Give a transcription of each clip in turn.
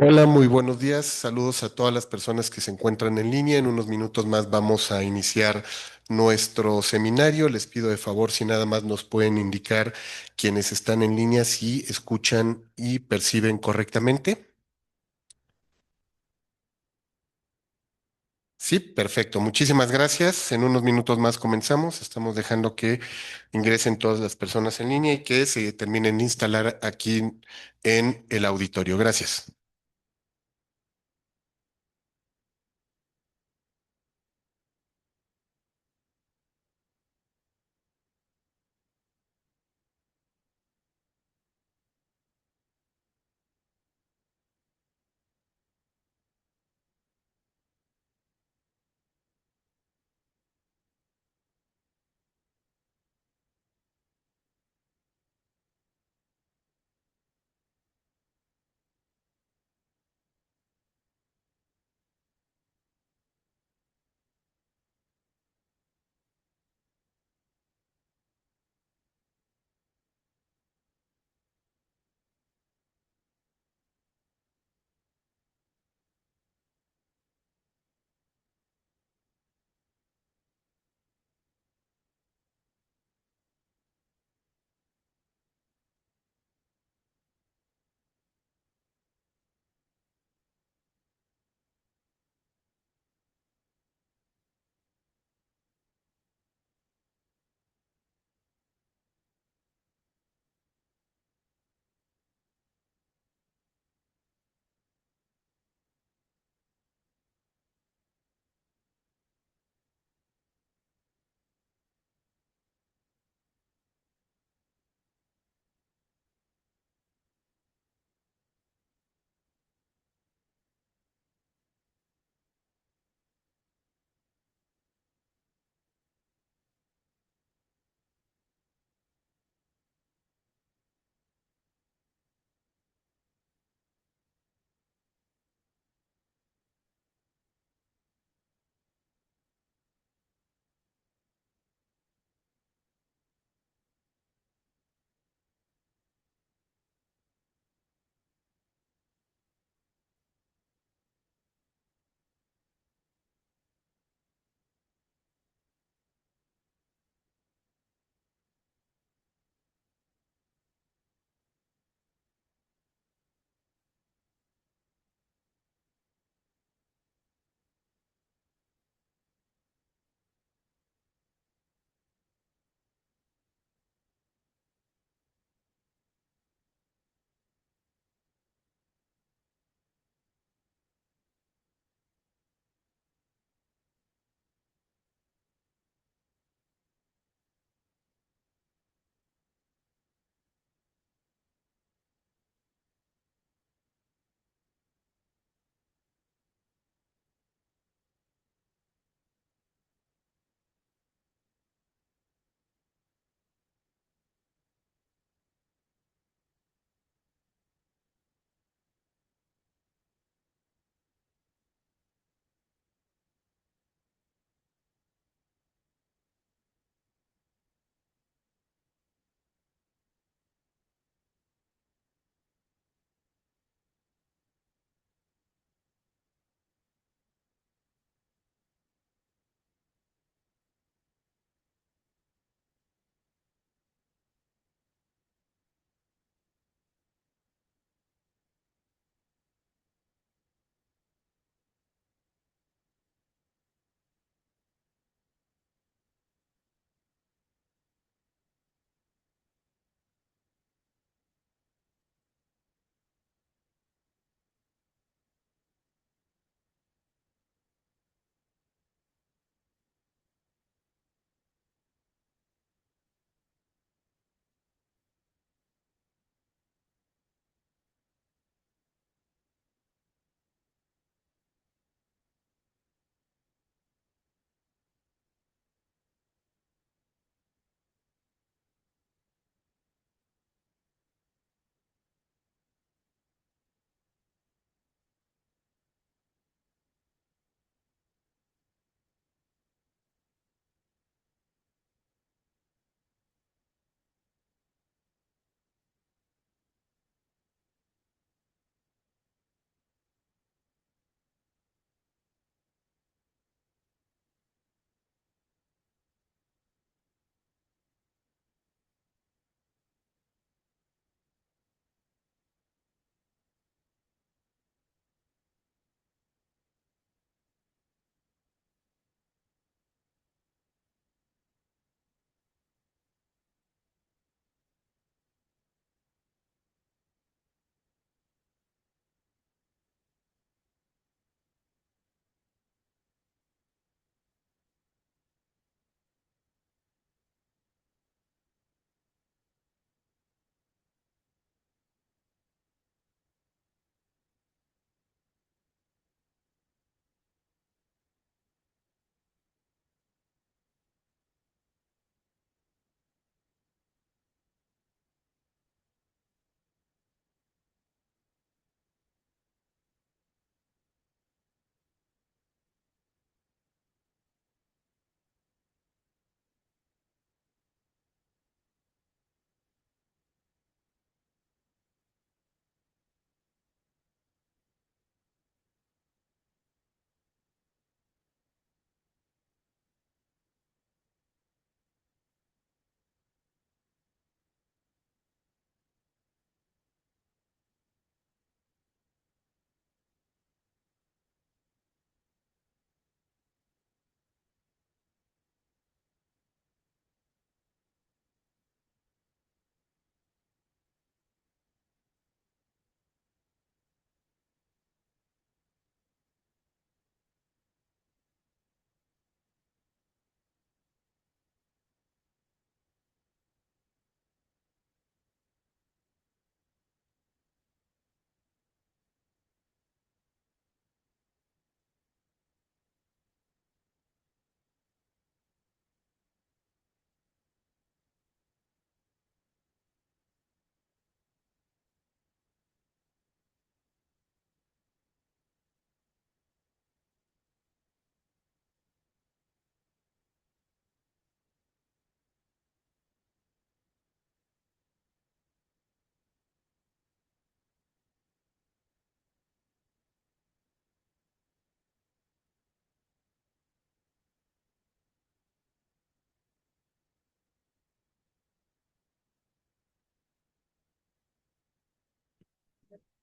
Hola, muy buenos días. Saludos a todas las personas que se encuentran en línea. En unos minutos más vamos a iniciar nuestro seminario. Les pido de favor si nada más nos pueden indicar quienes están en línea si escuchan y perciben correctamente. Sí, perfecto. Muchísimas gracias. En unos minutos más comenzamos. Estamos dejando que ingresen todas las personas en línea y que se terminen de instalar aquí en el auditorio. Gracias.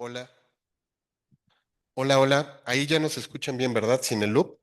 Hola, hola, hola. Ahí ya nos escuchan bien, ¿verdad? Sin el loop.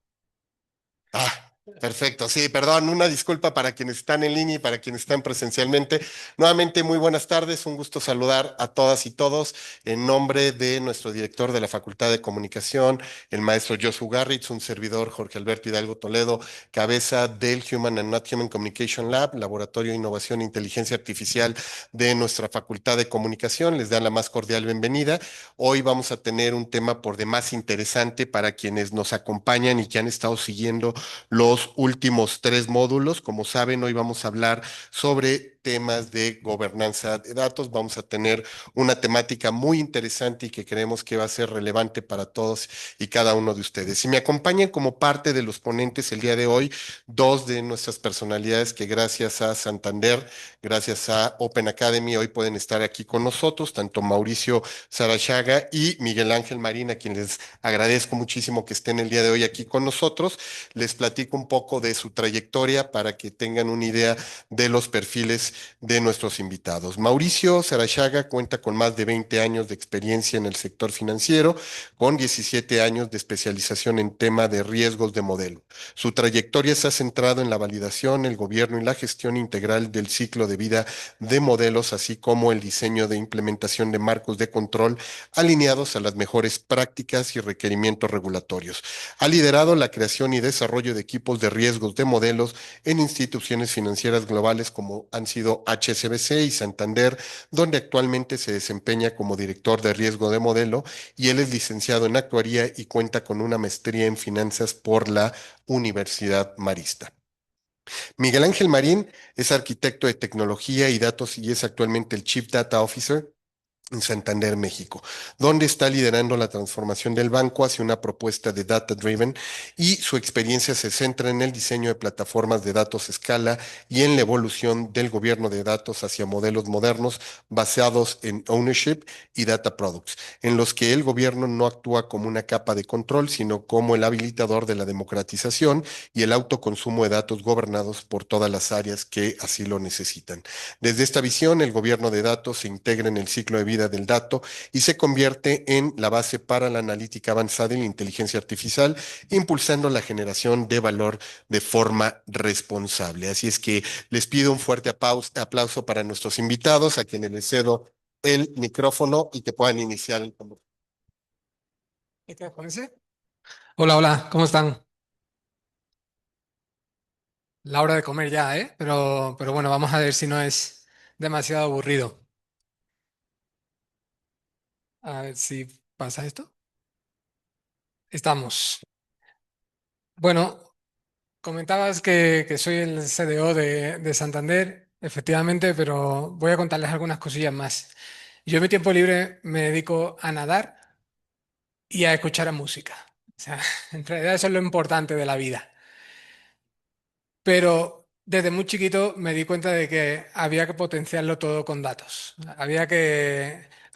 Ah, perfecto. Sí, perdón, una disculpa para quienes están en línea y para quienes están presencialmente. Nuevamente, muy buenas tardes. Un gusto saludar a todas y todos en nombre de nuestro director de la Facultad de Comunicación, el maestro Josu Garritz, un servidor Jorge Alberto Hidalgo Toledo, cabeza del Human and Not Human Communication Lab, Laboratorio de Innovación e Inteligencia Artificial de nuestra Facultad de Comunicación. Les da la más cordial bienvenida. Hoy vamos a tener un tema por demás interesante para quienes nos acompañan y que han estado siguiendo los últimos tres módulos. Como saben, hoy vamos a hablar sobre temas de gobernanza de datos. Vamos a tener una temática muy interesante y que creemos que va a ser relevante para todos y cada uno de ustedes. Y me acompañan como parte de los ponentes el día de hoy dos de nuestras personalidades que gracias a Santander, gracias a Open Academy, hoy pueden estar aquí con nosotros, tanto Mauricio Sarachaga y Miguel Ángel Marín, a quien les agradezco muchísimo que estén el día de hoy aquí con nosotros. Les platico un poco de su trayectoria para que tengan una idea de los perfiles de nuestros invitados. Mauricio Sarachaga cuenta con más de 20 años de experiencia en el sector financiero, con 17 años de especialización en tema de riesgos de modelo. Su trayectoria se ha centrado en la validación, el gobierno y la gestión integral del ciclo de vida de modelos, así como el diseño de implementación de marcos de control alineados a las mejores prácticas y requerimientos regulatorios. Ha liderado la creación y desarrollo de equipos de riesgos de modelos en instituciones financieras globales como han sido HSBC y Santander, donde actualmente se desempeña como director de riesgo de modelo y él es licenciado en actuaría y cuenta con una maestría en finanzas por la Universidad Marista. Miguel Ángel Marín es arquitecto de tecnología y datos y es actualmente el Chief Data Officer en Santander, México, donde está liderando la transformación del banco hacia una propuesta de data driven y su experiencia se centra en el diseño de plataformas de datos a escala y en la evolución del gobierno de datos hacia modelos modernos basados en ownership y data products, en los que el gobierno no actúa como una capa de control, sino como el habilitador de la democratización y el autoconsumo de datos gobernados por todas las áreas que así lo necesitan. Desde esta visión, el gobierno de datos se integra en el ciclo de vida del dato y se convierte en la base para la analítica avanzada y la inteligencia artificial, impulsando la generación de valor de forma responsable. Así es que les pido un fuerte aplauso para nuestros invitados, a quienes les cedo el micrófono y que puedan iniciar el conversation. ¿Qué tal, Juanse? Hola, hola, ¿cómo están? La hora de comer ya, ¿eh? Pero bueno, vamos a ver si no es demasiado aburrido. A ver si pasa esto. Estamos. Bueno, comentabas que soy el CDO de Santander, efectivamente, pero voy a contarles algunas cosillas más. Yo en mi tiempo libre me dedico a nadar y a escuchar a música. O sea, en realidad eso es lo importante de la vida. Pero desde muy chiquito me di cuenta de que había que potenciarlo todo con datos.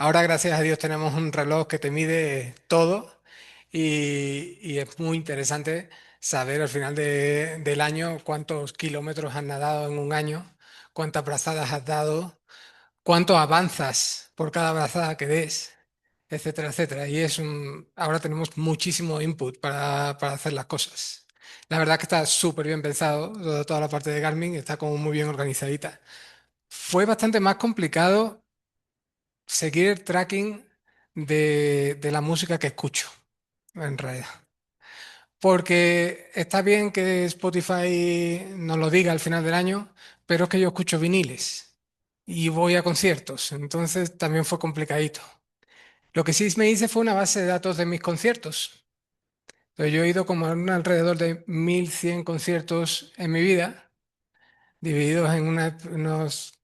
Ahora gracias a Dios tenemos un reloj que te mide todo y es muy interesante saber al final del año cuántos kilómetros has nadado en un año, cuántas brazadas has dado, cuánto avanzas por cada brazada que des, etcétera, etcétera. Ahora tenemos muchísimo input para hacer las cosas. La verdad que está súper bien pensado, toda la parte de Garmin está como muy bien organizadita. Fue bastante más complicado seguir el tracking de la música que escucho, en realidad. Porque está bien que Spotify nos lo diga al final del año, pero es que yo escucho viniles y voy a conciertos, entonces también fue complicadito. Lo que sí me hice fue una base de datos de mis conciertos Entonces, yo he ido como a alrededor de 1.100 conciertos en mi vida, divididos en unos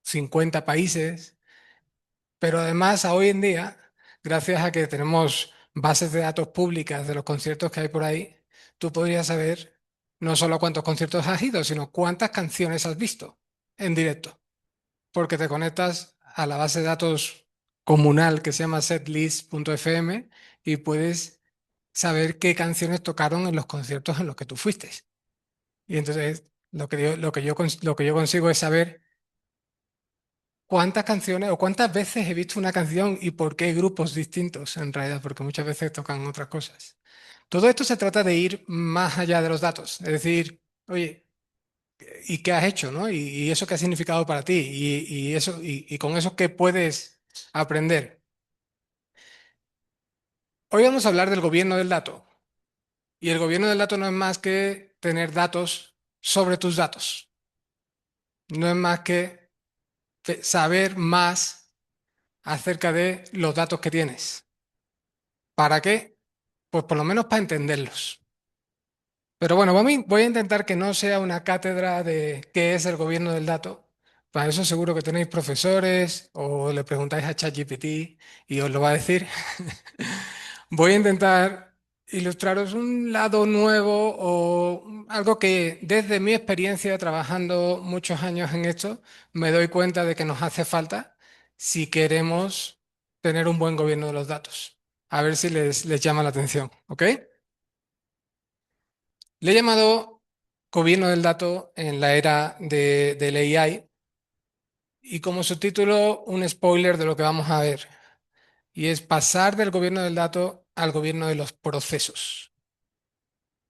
50 países, pero además a hoy en día, gracias a que tenemos bases de datos públicas de los conciertos que hay por ahí, tú podrías saber no solo cuántos conciertos has ido, sino cuántas canciones has visto en directo, porque te conectas a la base de datos comunal que se llama setlist.fm y puedes saber qué canciones tocaron en los conciertos en los que tú fuiste. Y entonces lo que yo consigo es saber cuántas canciones o cuántas veces he visto una canción y por qué grupos distintos, en realidad, porque muchas veces tocan otras cosas. Todo esto se trata de ir más allá de los datos, es decir, oye, ¿y qué has hecho, no? Y eso qué ha significado para ti, y con eso qué puedes aprender. Hoy vamos a hablar del gobierno del dato, y el gobierno del dato no es más que tener datos sobre tus datos, no es más que saber más acerca de los datos que tienes. ¿Para qué? Pues por lo menos para entenderlos. Pero bueno, voy a intentar que no sea una cátedra de qué es el gobierno del dato. Para eso seguro que tenéis profesores o le preguntáis a ChatGPT y os lo va a decir. Voy a intentar ilustraros un lado nuevo o algo que desde mi experiencia trabajando muchos años en esto me doy cuenta de que nos hace falta si queremos tener un buen gobierno de los datos. A ver si les llama la atención, ¿ok? Le he llamado gobierno del dato en la era del AI y como subtítulo un spoiler de lo que vamos a ver, y es pasar del gobierno del dato al gobierno de los procesos.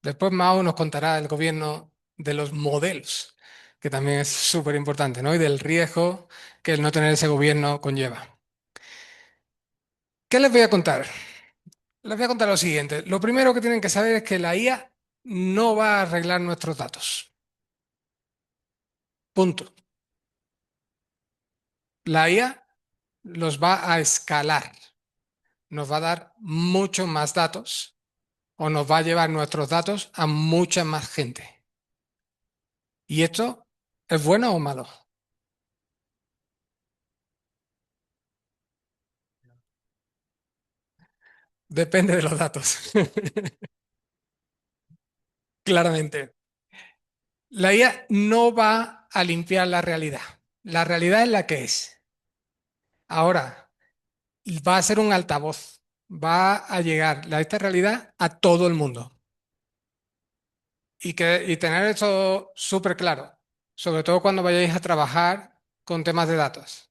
Después Mao nos contará el gobierno de los modelos, que también es súper importante, ¿no? Y del riesgo que el no tener ese gobierno conlleva. ¿Qué les voy a contar? Les voy a contar lo siguiente. Lo primero que tienen que saber es que la IA no va a arreglar nuestros datos. Punto. La IA los va a escalar, nos va a dar muchos más datos o nos va a llevar nuestros datos a mucha más gente. ¿Y esto es bueno o malo? Depende de los datos, claramente. La IA no va a limpiar la realidad. La realidad es la que es. Ahora, va a ser un altavoz. Va a llegar esta realidad a todo el mundo. Y tener eso súper claro, sobre todo cuando vayáis a trabajar con temas de datos.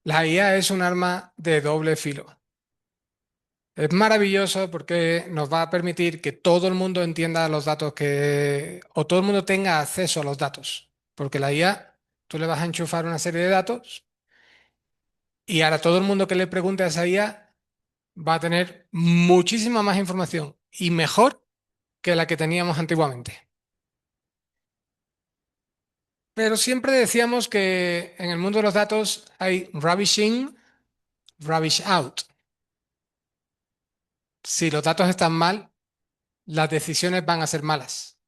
La IA es un arma de doble filo. Es maravilloso porque nos va a permitir que todo el mundo entienda los datos o todo el mundo tenga acceso a los datos. Porque la IA, tú le vas a enchufar una serie de datos y ahora todo el mundo que le pregunte a esa IA va a tener muchísima más información y mejor que la que teníamos antiguamente. Pero siempre decíamos que en el mundo de los datos hay rubbish in, rubbish out. Si los datos están mal, las decisiones van a ser malas.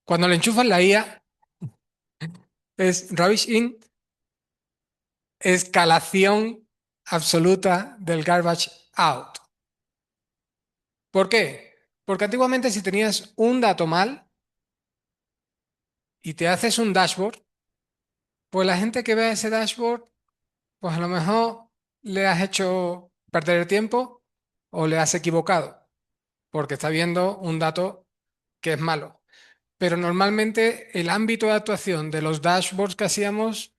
Cuando le enchufan la IA, es rubbish in, escalación absoluta del garbage out. ¿Por qué? Porque antiguamente si tenías un dato mal y te haces un dashboard, pues la gente que ve ese dashboard, pues a lo mejor le has hecho perder el tiempo o le has equivocado, porque está viendo un dato que es malo. Pero normalmente el ámbito de actuación de los dashboards que hacíamos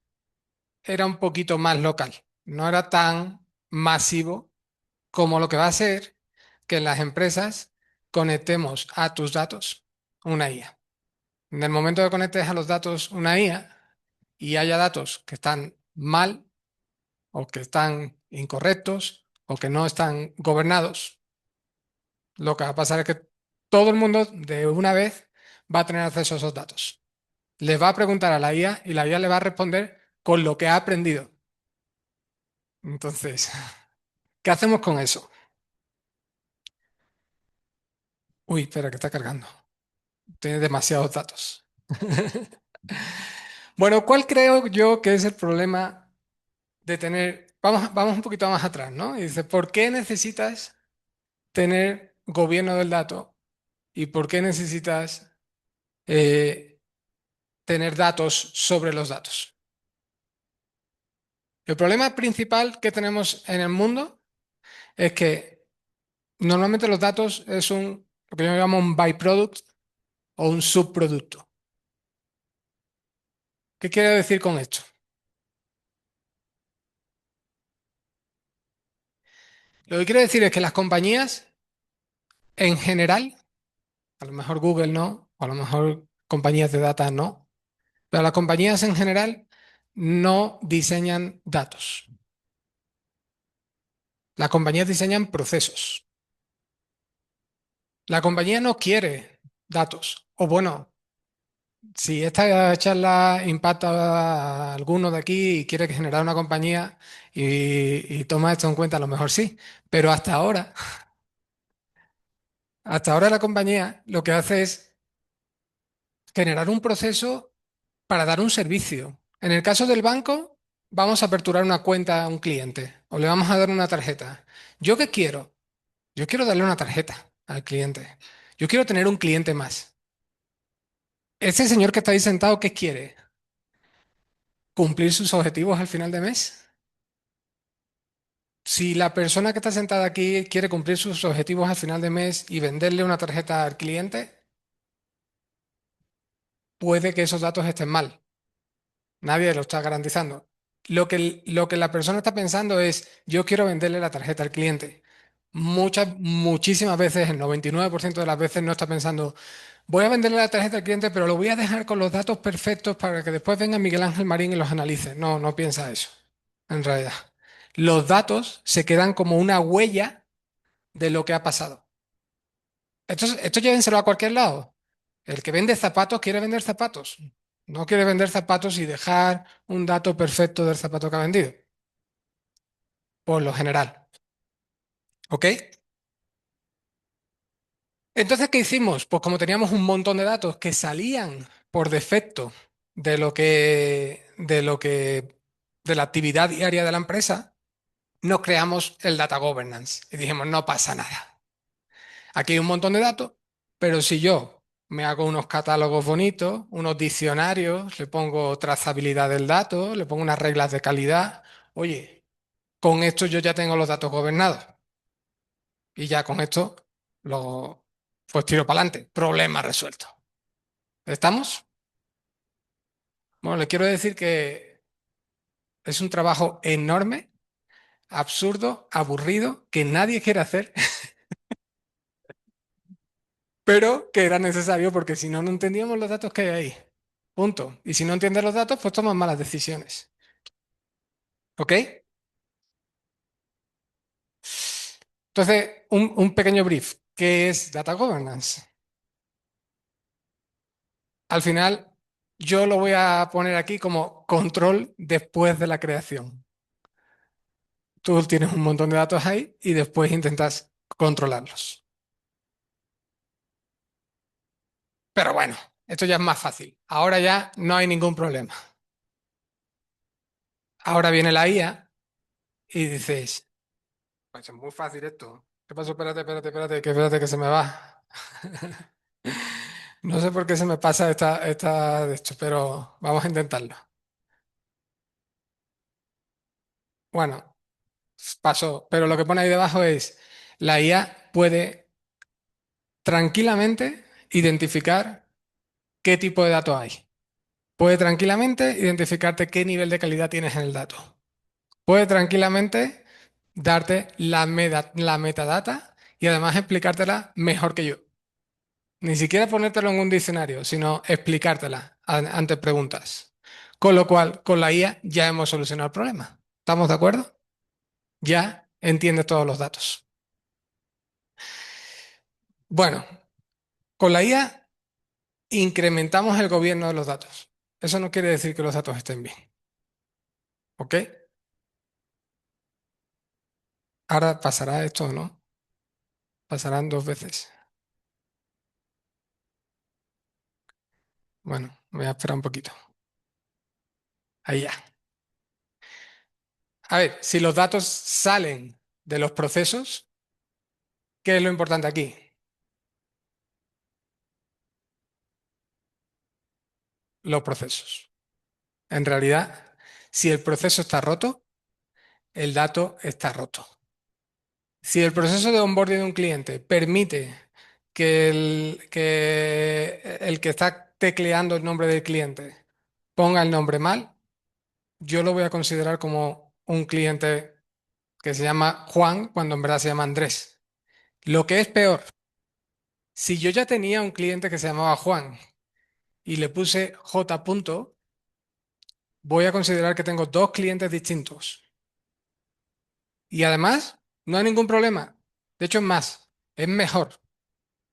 era un poquito más local, no era tan masivo como lo que va a ser que en las empresas conectemos a tus datos una IA. En el momento que conectes a los datos una IA y haya datos que están mal o que están incorrectos o que no están gobernados, lo que va a pasar es que todo el mundo de una vez va a tener acceso a esos datos. Les va a preguntar a la IA y la IA le va a responder con lo que ha aprendido. Entonces, ¿qué hacemos con eso? Uy, espera, que está cargando. Tiene demasiados datos. Bueno, ¿cuál creo yo que es el problema de tener... Vamos un poquito más atrás, ¿no? Y dice, ¿por qué necesitas tener gobierno del dato? ¿Y por qué necesitas eh, tener datos sobre los datos? El problema principal que tenemos en el mundo es que normalmente los datos es lo que yo llamo un byproduct o un subproducto. ¿Qué quiero decir con esto? Lo que quiero decir es que las compañías en general, a lo mejor Google no, o a lo mejor compañías de data no, pero las compañías en general no diseñan datos. Las compañías diseñan procesos. La compañía no quiere datos. O bueno, si esta charla impacta a alguno de aquí y quiere generar una compañía y toma esto en cuenta, a lo mejor sí. Pero hasta ahora la compañía lo que hace es generar un proceso para dar un servicio. En el caso del banco, vamos a aperturar una cuenta a un cliente o le vamos a dar una tarjeta. ¿Yo qué quiero? Yo quiero darle una tarjeta al cliente. Yo quiero tener un cliente más. Ese señor que está ahí sentado, ¿qué quiere? ¿Cumplir sus objetivos al final de mes? Si la persona que está sentada aquí quiere cumplir sus objetivos al final de mes y venderle una tarjeta al cliente, puede que esos datos estén mal. Nadie lo está garantizando. Lo que la persona está pensando es, yo quiero venderle la tarjeta al cliente. Muchísimas veces, el 99% de las veces no está pensando, voy a venderle la tarjeta al cliente, pero lo voy a dejar con los datos perfectos para que después venga Miguel Ángel Marín y los analice. No, no piensa eso, en realidad. Los datos se quedan como una huella de lo que ha pasado. Esto llévenselo a cualquier lado. El que vende zapatos quiere vender zapatos. No quiere vender zapatos y dejar un dato perfecto del zapato que ha vendido, por lo general. ¿Ok? Entonces, ¿qué hicimos? Pues como teníamos un montón de datos que salían por defecto de la actividad diaria de la empresa, nos creamos el data governance y dijimos, no pasa nada. Aquí hay un montón de datos, pero si yo me hago unos catálogos bonitos, unos diccionarios, le pongo trazabilidad del dato, le pongo unas reglas de calidad, oye, con esto yo ya tengo los datos gobernados y ya con esto lo pues tiro para adelante. Problema resuelto. ¿Estamos? Bueno, le quiero decir que es un trabajo enorme, absurdo, aburrido, que nadie quiere hacer, pero que era necesario porque si no, no entendíamos los datos que hay ahí. Punto. Y si no entiendes los datos, pues tomas malas decisiones. ¿Ok? Entonces, un pequeño brief. ¿Qué es Data Governance? Al final, yo lo voy a poner aquí como control después de la creación. Tú tienes un montón de datos ahí y después intentas controlarlos. Pero bueno, esto ya es más fácil. Ahora ya no hay ningún problema. Ahora viene la IA y dices, pues es muy fácil esto. ¿Qué pasó? Espérate que se me va. No sé por qué se me pasa esta de esto, pero vamos a intentarlo. Bueno, pasó, pero lo que pone ahí debajo es, la IA puede tranquilamente identificar qué tipo de datos hay. Puede tranquilamente identificarte qué nivel de calidad tienes en el dato. Puede tranquilamente darte la metadata y además explicártela mejor que yo. Ni siquiera ponértelo en un diccionario, sino explicártela ante preguntas. Con lo cual, con la IA ya hemos solucionado el problema. ¿Estamos de acuerdo? Ya entiendes todos los datos. Bueno, con la IA incrementamos el gobierno de los datos. Eso no quiere decir que los datos estén bien. ¿Ok? Ahora pasará esto, ¿no? Pasarán dos veces. Bueno, voy a esperar un poquito. Ahí ya. A ver, si los datos salen de los procesos, ¿qué es lo importante aquí? Los procesos. En realidad, si el proceso está roto, el dato está roto. Si el proceso de onboarding de un cliente permite que el que está tecleando el nombre del cliente ponga el nombre mal, yo lo voy a considerar como un cliente que se llama Juan cuando en verdad se llama Andrés. Lo que es peor, si yo ya tenía un cliente que se llamaba Juan y le puse J. punto, voy a considerar que tengo dos clientes distintos. Y además, no hay ningún problema. De hecho, es mejor,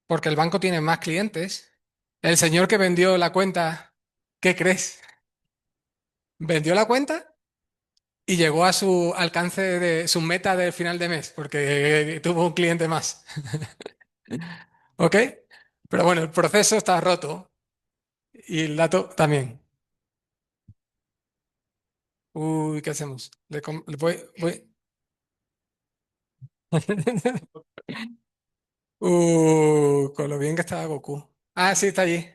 porque el banco tiene más clientes. El señor que vendió la cuenta, ¿qué crees? Vendió la cuenta y llegó a su alcance de su meta del final de mes, porque tuvo un cliente más. ¿Ok? Pero bueno, el proceso está roto y el dato también. Uy, ¿qué hacemos? Con lo bien que estaba Goku. Ah, sí, está allí.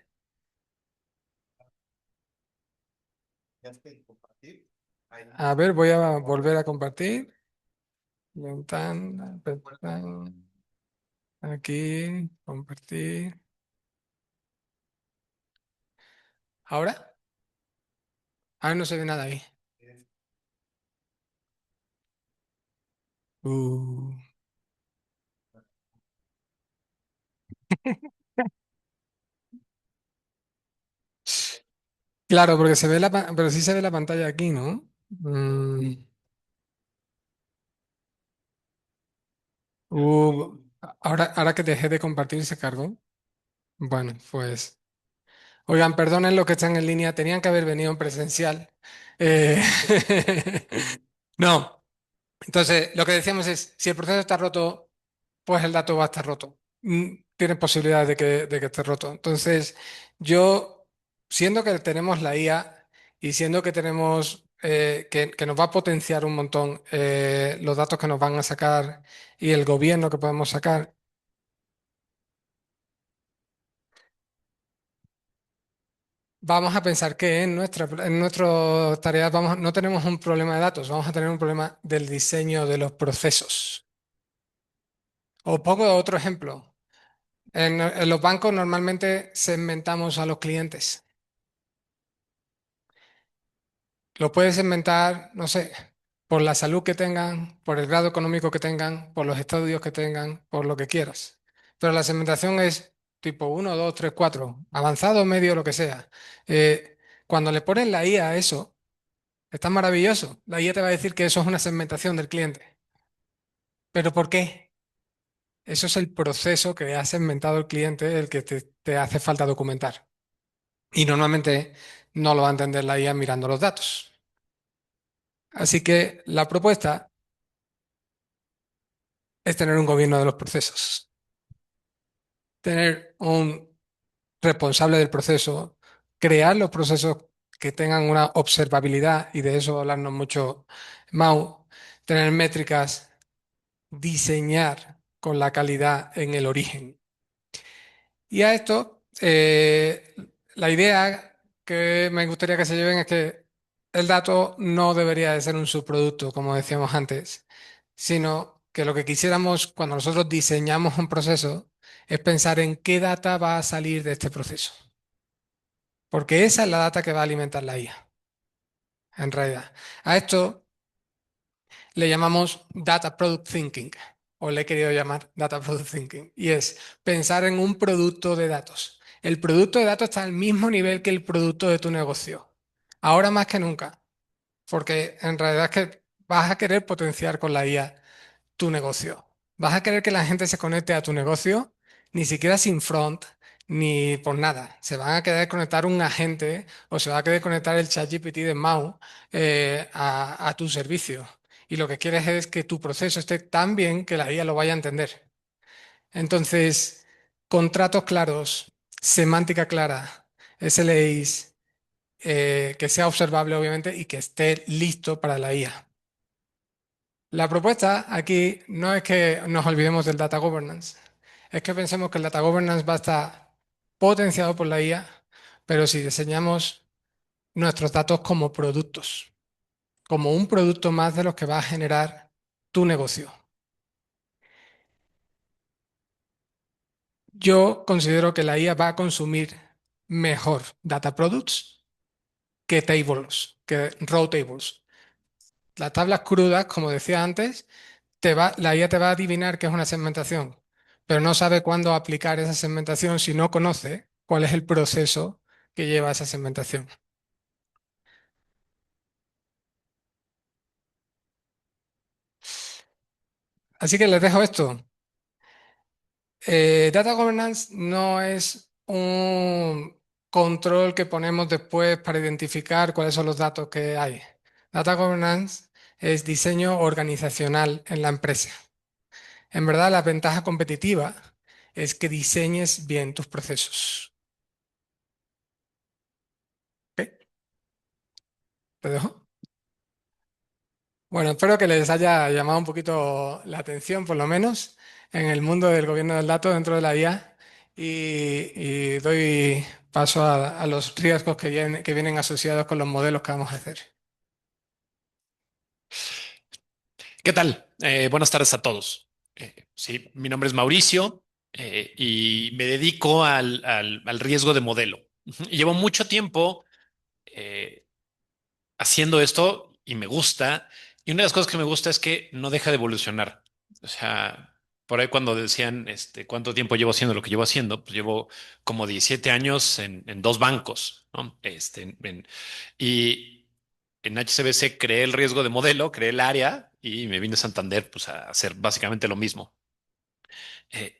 A ver, voy a volver a compartir. Ventana, pestaña, aquí, compartir. ¿Ahora? Ahora no se ve nada ahí. Uh, Claro, porque pero sí se ve la pantalla aquí, ¿no? Uh, ahora que dejé de compartir se cargó. Bueno, pues. Oigan, perdonen los que están en línea, tenían que haber venido en presencial. Eh, No. Entonces, lo que decíamos es, si el proceso está roto, pues el dato va a estar roto. Tiene posibilidades de que esté roto. Entonces, yo, siendo que tenemos la IA y siendo que tenemos, que nos va a potenciar un montón los datos que nos van a sacar y el gobierno que podemos sacar, vamos a pensar que en nuestras tareas no tenemos un problema de datos, vamos a tener un problema del diseño de los procesos. Os pongo otro ejemplo. En los bancos normalmente segmentamos a los clientes. Lo puedes segmentar, no sé, por la salud que tengan, por el grado económico que tengan, por los estudios que tengan, por lo que quieras. Pero la segmentación es tipo uno, 2, 3, 4, avanzado, medio, lo que sea. Cuando le pones la IA a eso, está maravilloso. La IA te va a decir que eso es una segmentación del cliente. ¿Pero por qué? Eso es el proceso que ha segmentado el cliente, el que te hace falta documentar. Y normalmente no lo va a entender la IA mirando los datos. Así que la propuesta es tener un gobierno de los procesos, tener un responsable del proceso, crear los procesos que tengan una observabilidad, y de eso hablarnos mucho Mau, tener métricas, diseñar con la calidad en el origen. Y a esto, la idea que me gustaría que se lleven es que el dato no debería de ser un subproducto, como decíamos antes, sino que lo que quisiéramos cuando nosotros diseñamos un proceso es pensar en qué data va a salir de este proceso, porque esa es la data que va a alimentar la IA, en realidad. A esto le llamamos Data Product Thinking, o le he querido llamar Data Product Thinking, y es pensar en un producto de datos. El producto de datos está al mismo nivel que el producto de tu negocio, ahora más que nunca, porque en realidad es que vas a querer potenciar con la IA tu negocio. Vas a querer que la gente se conecte a tu negocio, ni siquiera sin front, ni por nada. Se van a querer conectar un agente o se va a querer conectar el ChatGPT de Mau a tu servicio. Y lo que quieres es que tu proceso esté tan bien que la IA lo vaya a entender. Entonces, contratos claros, semántica clara, SLAs que sea observable, obviamente, y que esté listo para la IA. La propuesta aquí no es que nos olvidemos del data governance, es que pensemos que el data governance va a estar potenciado por la IA, pero si diseñamos nuestros datos como productos, como un producto más de los que va a generar tu negocio. Yo considero que la IA va a consumir mejor data products que tables, que raw tables. Las tablas crudas, como decía antes, la IA te va a adivinar qué es una segmentación, pero no sabe cuándo aplicar esa segmentación si no conoce cuál es el proceso que lleva a esa segmentación. Así que les dejo esto. Data governance no es un control que ponemos después para identificar cuáles son los datos que hay. Data governance es diseño organizacional en la empresa. En verdad, la ventaja competitiva es que diseñes bien tus procesos. ¿Ok? ¿Te dejo? Bueno, espero que les haya llamado un poquito la atención, por lo menos, en el mundo del gobierno del dato dentro de la IA y doy paso a los riesgos que vienen asociados con los modelos que vamos a hacer. ¿Qué tal? Buenas tardes a todos. Sí, mi nombre es Mauricio y me dedico al riesgo de modelo. Ujú. Y llevo mucho tiempo eh, haciendo esto y me gusta. Y una de las cosas que me gusta es que no deja de evolucionar. O sea, por ahí cuando decían cuánto tiempo llevo haciendo lo que llevo haciendo, pues llevo como 17 años en dos bancos, ¿no? Y en HCBC creé el riesgo de modelo, creé el área y me vine a Santander pues, a hacer básicamente lo mismo. Eh,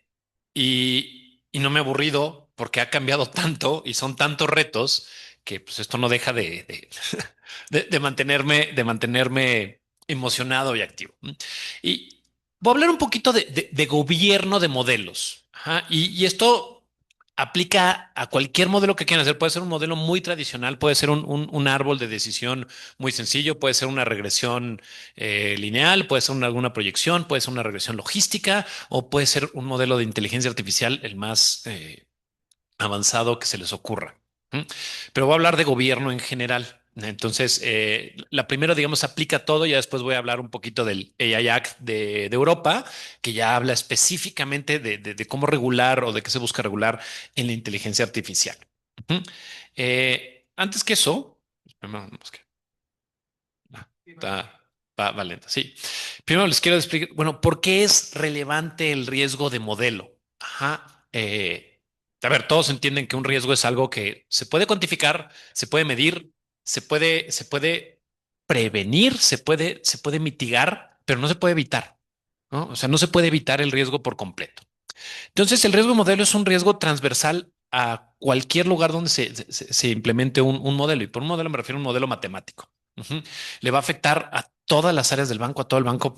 y no me he aburrido porque ha cambiado tanto y son tantos retos que pues esto no deja de mantenerme emocionado y activo. Y voy a hablar un poquito de gobierno de modelos. Ajá. Y esto aplica a cualquier modelo que quieran hacer. Puede ser un modelo muy tradicional, puede ser un árbol de decisión muy sencillo, puede ser una regresión lineal, puede ser alguna proyección, puede ser una regresión logística o puede ser un modelo de inteligencia artificial el más avanzado que se les ocurra. ¿Mm? Pero voy a hablar de gobierno en general. Entonces, la primera, digamos, aplica a todo. Ya después voy a hablar un poquito del AI Act de Europa, que ya habla específicamente de cómo regular o de qué se busca regular en la inteligencia artificial. Ujú. Antes que eso, está, va lenta, sí. Primero les quiero explicar, bueno, ¿por qué es relevante el riesgo de modelo? Ajá. A ver, todos entienden que un riesgo es algo que se puede cuantificar, se puede medir, se puede prevenir, se puede mitigar, pero no se puede evitar, ¿no? O sea, no se puede evitar el riesgo por completo. Entonces, el riesgo de modelo es un riesgo transversal a cualquier lugar donde se implemente un modelo. Y por un modelo me refiero a un modelo matemático. Ujú. Le va a afectar a todas las áreas del banco, a todo el banco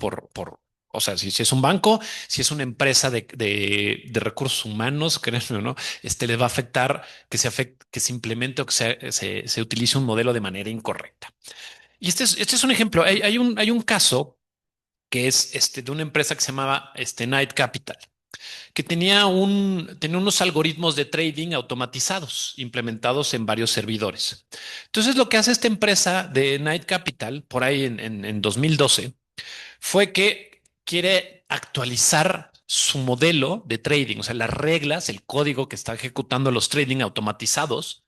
o sea, si es un banco, si es una empresa de recursos humanos, créanme o no, les va a afectar que se implemente o que se utilice un modelo de manera incorrecta. Y este es un ejemplo. Hay un caso que es de una empresa que se llamaba Knight Capital que tenía unos algoritmos de trading automatizados implementados en varios servidores. Entonces, lo que hace esta empresa de Night Capital, por ahí en 2012, fue que quiere actualizar su modelo de trading, o sea, las reglas, el código que está ejecutando los trading automatizados,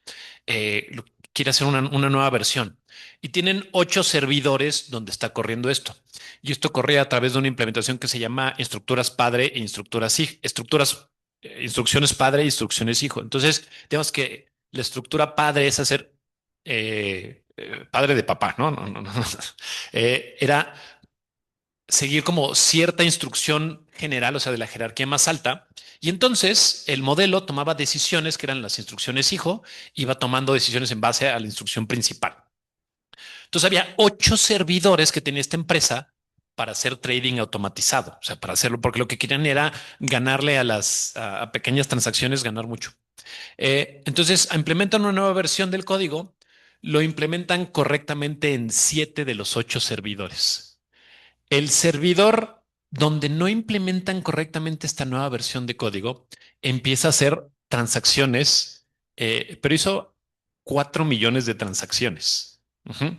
quiere hacer una nueva versión. Y tienen 8 servidores donde está corriendo esto. Y esto corre a través de una implementación que se llama estructuras padre e instrucciones padre e instrucciones hijo. Entonces, digamos que la estructura padre es hacer padre de papá, ¿no? No. Era seguir como cierta instrucción general, o sea, de la jerarquía más alta. Y entonces el modelo tomaba decisiones que eran las instrucciones hijo, iba tomando decisiones en base a la instrucción principal. Entonces había 8 servidores que tenía esta empresa para hacer trading automatizado, o sea, para hacerlo, porque lo que querían era ganarle a pequeñas transacciones, ganar mucho. Entonces, implementan una nueva versión del código, lo implementan correctamente en 7 de los 8 servidores. El servidor donde no implementan correctamente esta nueva versión de código empieza a hacer transacciones, pero hizo 4 millones de transacciones. Ujú.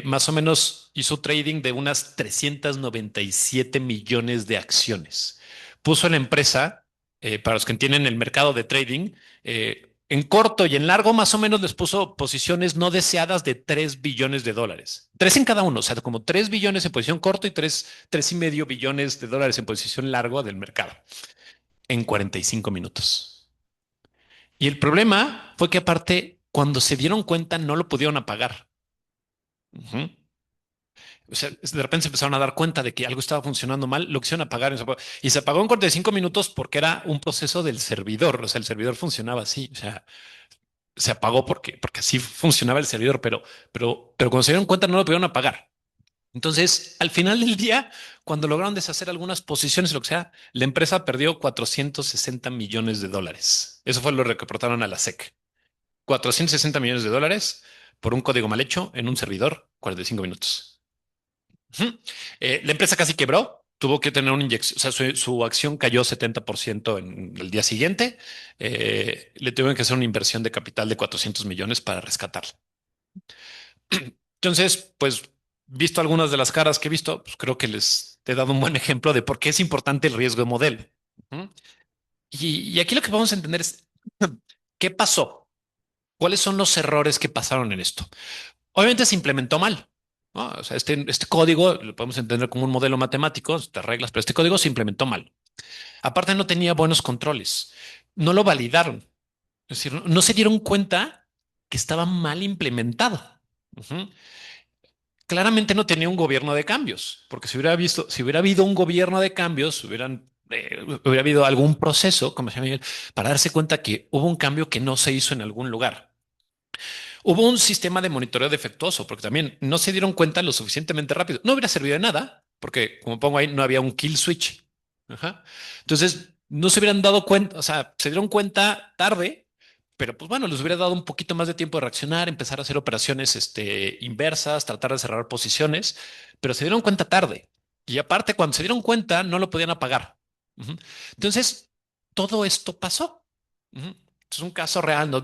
Más o menos hizo trading de unas 397 millones de acciones. Puso a la empresa, para los que entienden el mercado de trading, en corto y en largo, más o menos les puso posiciones no deseadas de 3 billones de dólares. Tres en cada uno, o sea, como 3 billones en posición corto y 3,5 billones de dólares en posición largo del mercado en 45 minutos. Y el problema fue que aparte, cuando se dieron cuenta, no lo pudieron apagar. Ujú. O sea, de repente se empezaron a dar cuenta de que algo estaba funcionando mal, lo quisieron apagar y se apagó en 45 minutos porque era un proceso del servidor. O sea, el servidor funcionaba así. O sea, se apagó porque así funcionaba el servidor, pero cuando se dieron cuenta no lo pudieron apagar. Entonces, al final del día, cuando lograron deshacer algunas posiciones, lo que sea, la empresa perdió 460 millones de dólares. Eso fue lo que reportaron a la SEC. 460 millones de dólares por un código mal hecho en un servidor, 45 minutos. Ujú. La empresa casi quebró, tuvo que tener una inyección, o sea, su acción cayó 70% en el día siguiente. Le tuvieron que hacer una inversión de capital de 400 millones para rescatarla. Entonces, pues, visto algunas de las caras que he visto, pues creo que les he dado un buen ejemplo de por qué es importante el riesgo de modelo. Ujú. Y aquí lo que vamos a entender es qué pasó, cuáles son los errores que pasaron en esto. Obviamente se implementó mal, ¿no? O sea, este código lo podemos entender como un modelo matemático, estas reglas, pero este código se implementó mal. Aparte, no tenía buenos controles, no lo validaron, es decir, no se dieron cuenta que estaba mal implementado. Ujú. Claramente no tenía un gobierno de cambios, porque si hubiera habido un gobierno de cambios, hubiera habido algún proceso, como se llama Miguel, para darse cuenta que hubo un cambio que no se hizo en algún lugar. Hubo un sistema de monitoreo defectuoso, porque también no se dieron cuenta lo suficientemente rápido. No hubiera servido de nada, porque como pongo ahí, no había un kill switch. Ajá. Entonces, no se hubieran dado cuenta, o sea, se dieron cuenta tarde, pero pues bueno, les hubiera dado un poquito más de tiempo de reaccionar, empezar a hacer operaciones inversas, tratar de cerrar posiciones, pero se dieron cuenta tarde. Y aparte, cuando se dieron cuenta, no lo podían apagar. Ujú. Entonces, todo esto pasó. Ujú. Es un caso real, ¿no?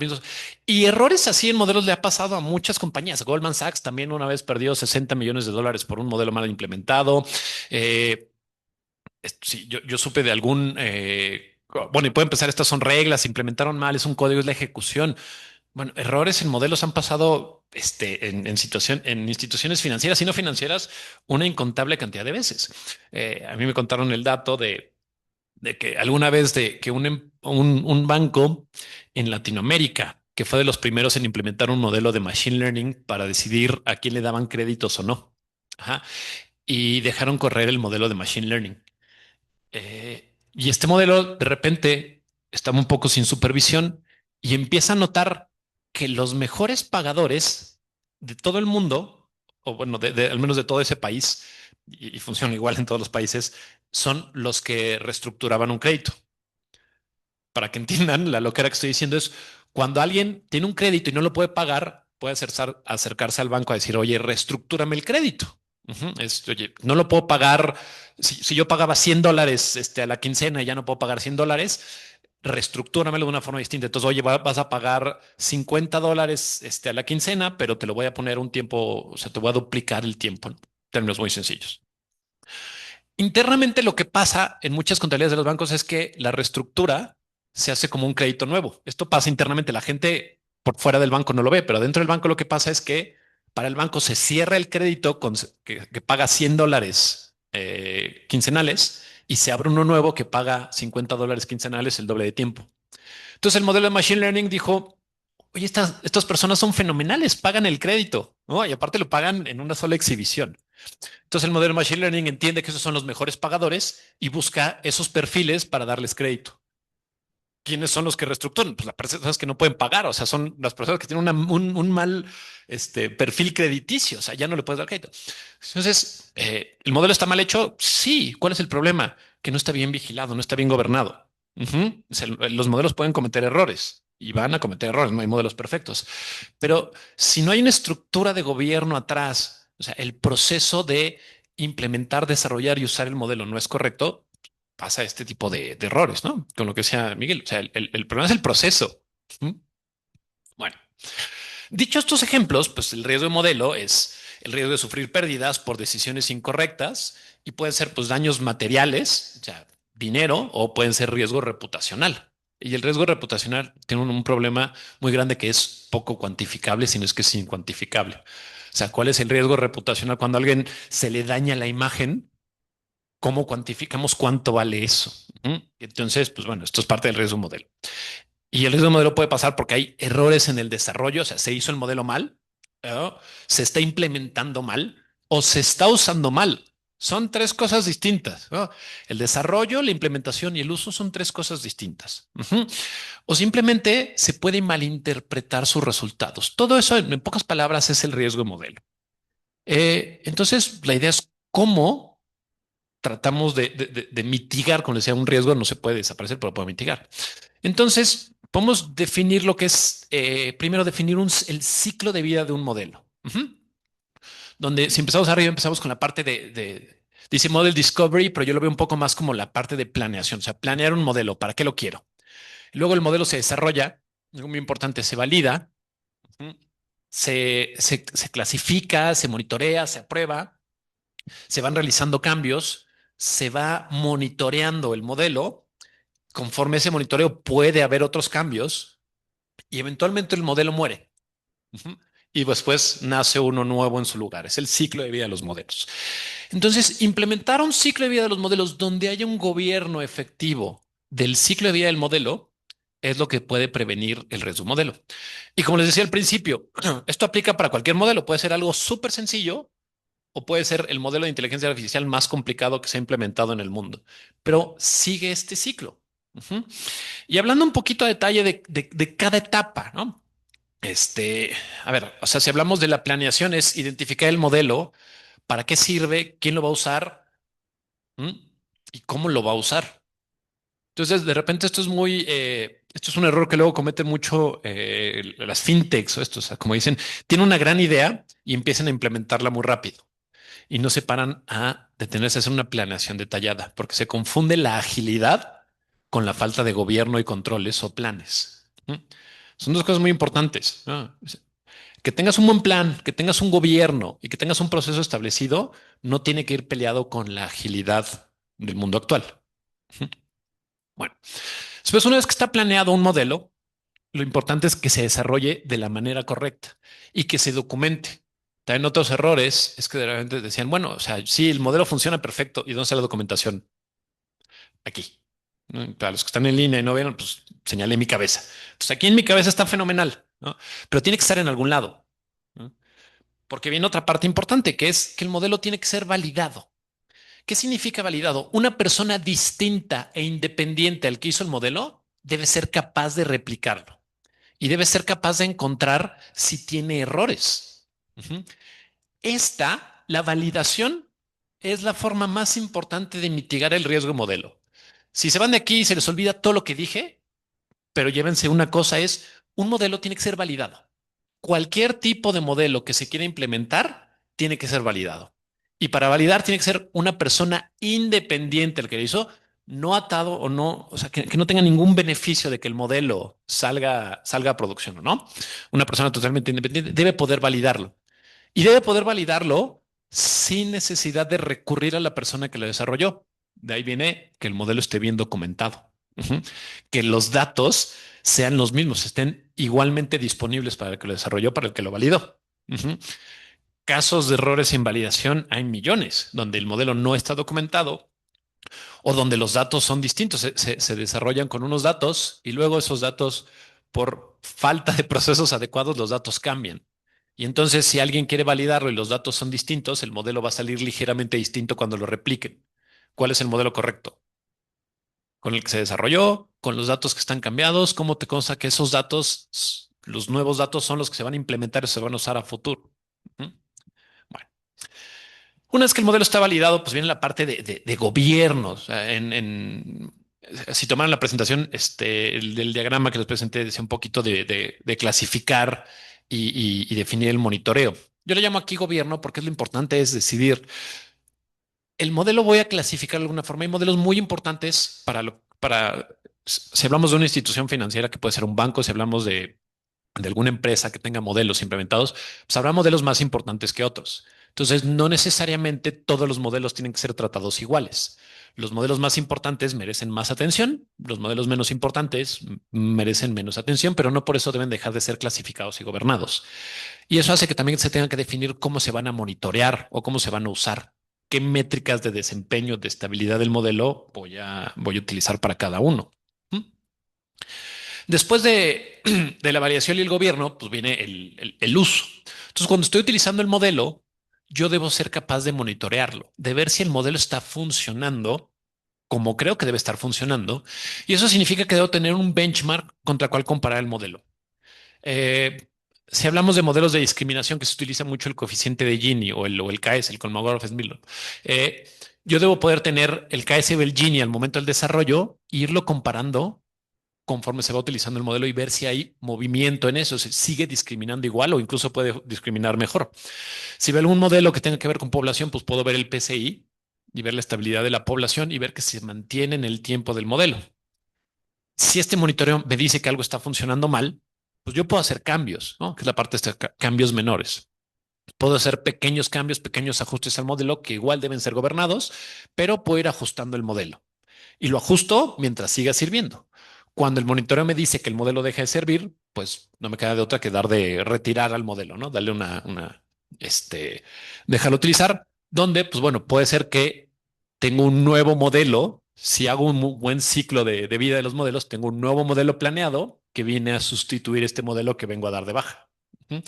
Y errores así en modelos le ha pasado a muchas compañías. Goldman Sachs también una vez perdió 60 millones de dólares por un modelo mal implementado. Eh, sí, yo supe de algún, bueno, y pueden empezar, estas son reglas, se implementaron mal, es un código, es la ejecución. Bueno, errores en modelos han pasado en instituciones financieras y no financieras una incontable cantidad de veces. A mí me contaron el dato de que alguna vez de que un banco en Latinoamérica, que fue de los primeros en implementar un modelo de machine learning para decidir a quién le daban créditos o no. Ajá. Y dejaron correr el modelo de machine learning. Y este modelo de repente estaba un poco sin supervisión y empieza a notar que los mejores pagadores de todo el mundo, o bueno, al menos de todo ese país, y funciona igual en todos los países, son los que reestructuraban un crédito. Para que entiendan, la locura que estoy diciendo es cuando alguien tiene un crédito y no lo puede pagar, puede acercarse al banco a decir, oye, reestructúrame el crédito. Ujú. Oye, no lo puedo pagar. Si yo pagaba $100 a la quincena y ya no puedo pagar $100, reestructúramelo de una forma distinta. Entonces, oye, vas a pagar $50 a la quincena, pero te lo voy a poner un tiempo, o sea, te voy a duplicar el tiempo, ¿no? Términos muy sencillos. Internamente lo que pasa en muchas contabilidades de los bancos es que la reestructura se hace como un crédito nuevo. Esto pasa internamente. La gente por fuera del banco no lo ve, pero dentro del banco lo que pasa es que para el banco se cierra el crédito que paga $100 quincenales y se abre uno nuevo que paga $50 quincenales, el doble de tiempo. Entonces el modelo de Machine Learning dijo, oye, estas personas son fenomenales, pagan el crédito, ¿no? Y aparte lo pagan en una sola exhibición. Entonces el modelo Machine Learning entiende que esos son los mejores pagadores y busca esos perfiles para darles crédito. ¿Quiénes son los que reestructuran? Pues las personas que no pueden pagar, o sea, son las personas que tienen un mal perfil crediticio, o sea, ya no le puedes dar crédito. Entonces, ¿el modelo está mal hecho? Sí. ¿Cuál es el problema? Que no está bien vigilado, no está bien gobernado. Ujú. O sea, los modelos pueden cometer errores y van a cometer errores, no hay modelos perfectos. Pero si no hay una estructura de gobierno atrás, o sea, el proceso de implementar, desarrollar y usar el modelo no es correcto, pasa este tipo de errores, ¿no? Con lo que sea Miguel. O sea, el problema es el proceso. Ujú. Bueno, dicho estos ejemplos, pues el riesgo de modelo es el riesgo de sufrir pérdidas por decisiones incorrectas y pueden ser pues daños materiales, o sea, dinero, o pueden ser riesgo reputacional. Y el riesgo reputacional tiene un problema muy grande que es poco cuantificable, sino es que es incuantificable. O sea, ¿cuál es el riesgo reputacional? Cuando a alguien se le daña la imagen, ¿cómo cuantificamos cuánto vale eso? Entonces, pues bueno, esto es parte del riesgo modelo. Y el riesgo de modelo puede pasar porque hay errores en el desarrollo, o sea, se hizo el modelo mal, ¿no? Se está implementando mal o se está usando mal. Son tres cosas distintas, ¿no? El desarrollo, la implementación y el uso son tres cosas distintas. Ujú. O simplemente se puede malinterpretar sus resultados. Todo eso, en pocas palabras, es el riesgo de modelo. Entonces, la idea es cómo tratamos de mitigar, como decía, un riesgo no se puede desaparecer, pero puede mitigar. Entonces, podemos definir lo que es, primero definir el ciclo de vida de un modelo. Ujú. Donde si empezamos arriba, empezamos con la parte dice Model Discovery, pero yo lo veo un poco más como la parte de planeación, o sea, planear un modelo, ¿para qué lo quiero? Luego el modelo se desarrolla, algo muy importante, se valida, ujú, se clasifica, se monitorea, se aprueba, se van realizando cambios, se va monitoreando el modelo. Conforme ese monitoreo puede haber otros cambios y eventualmente el modelo muere. Ujú. Y después nace uno nuevo en su lugar. Es el ciclo de vida de los modelos. Entonces, implementar un ciclo de vida de los modelos donde haya un gobierno efectivo del ciclo de vida del modelo es lo que puede prevenir el riesgo modelo. Y como les decía al principio, esto aplica para cualquier modelo. Puede ser algo súper sencillo o puede ser el modelo de inteligencia artificial más complicado que se ha implementado en el mundo, pero sigue este ciclo. Ujú. Y hablando un poquito a detalle de cada etapa, ¿no? A ver, o sea, si hablamos de la planeación, es identificar el modelo, para qué sirve, quién lo va a usar, ¿m? Y cómo lo va a usar. Entonces, de repente esto es un error que luego cometen mucho las fintechs o esto, o sea, como dicen, tienen una gran idea y empiezan a implementarla muy rápido y no se paran a detenerse a hacer una planeación detallada, porque se confunde la agilidad con la falta de gobierno y controles o planes. Son dos cosas muy importantes, ¿no? Que tengas un buen plan, que tengas un gobierno y que tengas un proceso establecido, no tiene que ir peleado con la agilidad del mundo actual. Bueno, después, una vez que está planeado un modelo, lo importante es que se desarrolle de la manera correcta y que se documente. También otros errores es que de repente decían, bueno, o sea, sí, el modelo funciona perfecto. ¿Y dónde está la documentación? Aquí. ¿No? Para los que están en línea y no vieron, pues señalé mi cabeza. Entonces aquí en mi cabeza está fenomenal, ¿no? Pero tiene que estar en algún lado, ¿no? Porque viene otra parte importante, que es que el modelo tiene que ser validado. ¿Qué significa validado? Una persona distinta e independiente al que hizo el modelo debe ser capaz de replicarlo y debe ser capaz de encontrar si tiene errores. Ujú. La validación, es la forma más importante de mitigar el riesgo modelo. Si se van de aquí y se les olvida todo lo que dije, pero llévense una cosa es, un modelo tiene que ser validado. Cualquier tipo de modelo que se quiera implementar tiene que ser validado. Y para validar tiene que ser una persona independiente el que lo hizo, no atado o no, o sea, que no tenga ningún beneficio de que el modelo salga a producción o no. Una persona totalmente independiente debe poder validarlo y debe poder validarlo sin necesidad de recurrir a la persona que lo desarrolló. De ahí viene que el modelo esté bien documentado. Ujú. Que los datos sean los mismos, estén igualmente disponibles para el que lo desarrolló, para el que lo validó. Ujú. Casos de errores en validación hay millones, donde el modelo no está documentado o donde los datos son distintos, se desarrollan con unos datos y luego esos datos, por falta de procesos adecuados, los datos cambian. Y entonces, si alguien quiere validarlo y los datos son distintos, el modelo va a salir ligeramente distinto cuando lo repliquen. ¿Cuál es el modelo correcto? Con el que se desarrolló, con los datos que están cambiados, ¿cómo te consta que esos datos, los nuevos datos son los que se van a implementar y se van a usar a futuro? ¿Mm? Bueno, una vez que el modelo está validado, pues viene la parte de gobierno. O sea, Si tomaran la presentación, el del diagrama que les presenté decía un poquito de clasificar y definir el monitoreo. Yo le llamo aquí gobierno porque es lo importante es decidir el modelo voy a clasificar de alguna forma. Hay modelos muy importantes si hablamos de una institución financiera que puede ser un banco, si hablamos de alguna empresa que tenga modelos implementados, pues habrá modelos más importantes que otros. Entonces, no necesariamente todos los modelos tienen que ser tratados iguales. Los modelos más importantes merecen más atención, los modelos menos importantes merecen menos atención, pero no por eso deben dejar de ser clasificados y gobernados. Y eso hace que también se tenga que definir cómo se van a monitorear o cómo se van a usar, qué métricas de desempeño, de estabilidad del modelo voy a utilizar para cada uno. ¿Mm? Después de la variación y el gobierno, pues viene el uso. Entonces, cuando estoy utilizando el modelo, yo debo ser capaz de monitorearlo, de ver si el modelo está funcionando como creo que debe estar funcionando. Y eso significa que debo tener un benchmark contra cuál comparar el modelo. Eh, si hablamos de modelos de discriminación que se utiliza mucho el coeficiente de Gini o el KS, el Kolmogorov-Smilov, eh, yo debo poder tener el KS o el Gini al momento del desarrollo e irlo comparando conforme se va utilizando el modelo y ver si hay movimiento en eso, si sigue discriminando igual o incluso puede discriminar mejor. Si veo algún modelo que tenga que ver con población, pues puedo ver el PCI y ver la estabilidad de la población y ver que se mantiene en el tiempo del modelo. Si este monitoreo me dice que algo está funcionando mal, pues yo puedo hacer cambios, ¿no? Que es la parte de cambios menores. Puedo hacer pequeños cambios, pequeños ajustes al modelo que igual deben ser gobernados, pero puedo ir ajustando el modelo y lo ajusto mientras siga sirviendo. Cuando el monitoreo me dice que el modelo deja de servir, pues no me queda de otra que dar de retirar al modelo, ¿no? Darle dejarlo utilizar, donde, pues bueno, puede ser que tengo un nuevo modelo. Si hago un buen ciclo de vida de los modelos, tengo un nuevo modelo planeado que viene a sustituir este modelo que vengo a dar de baja. ¿Mm?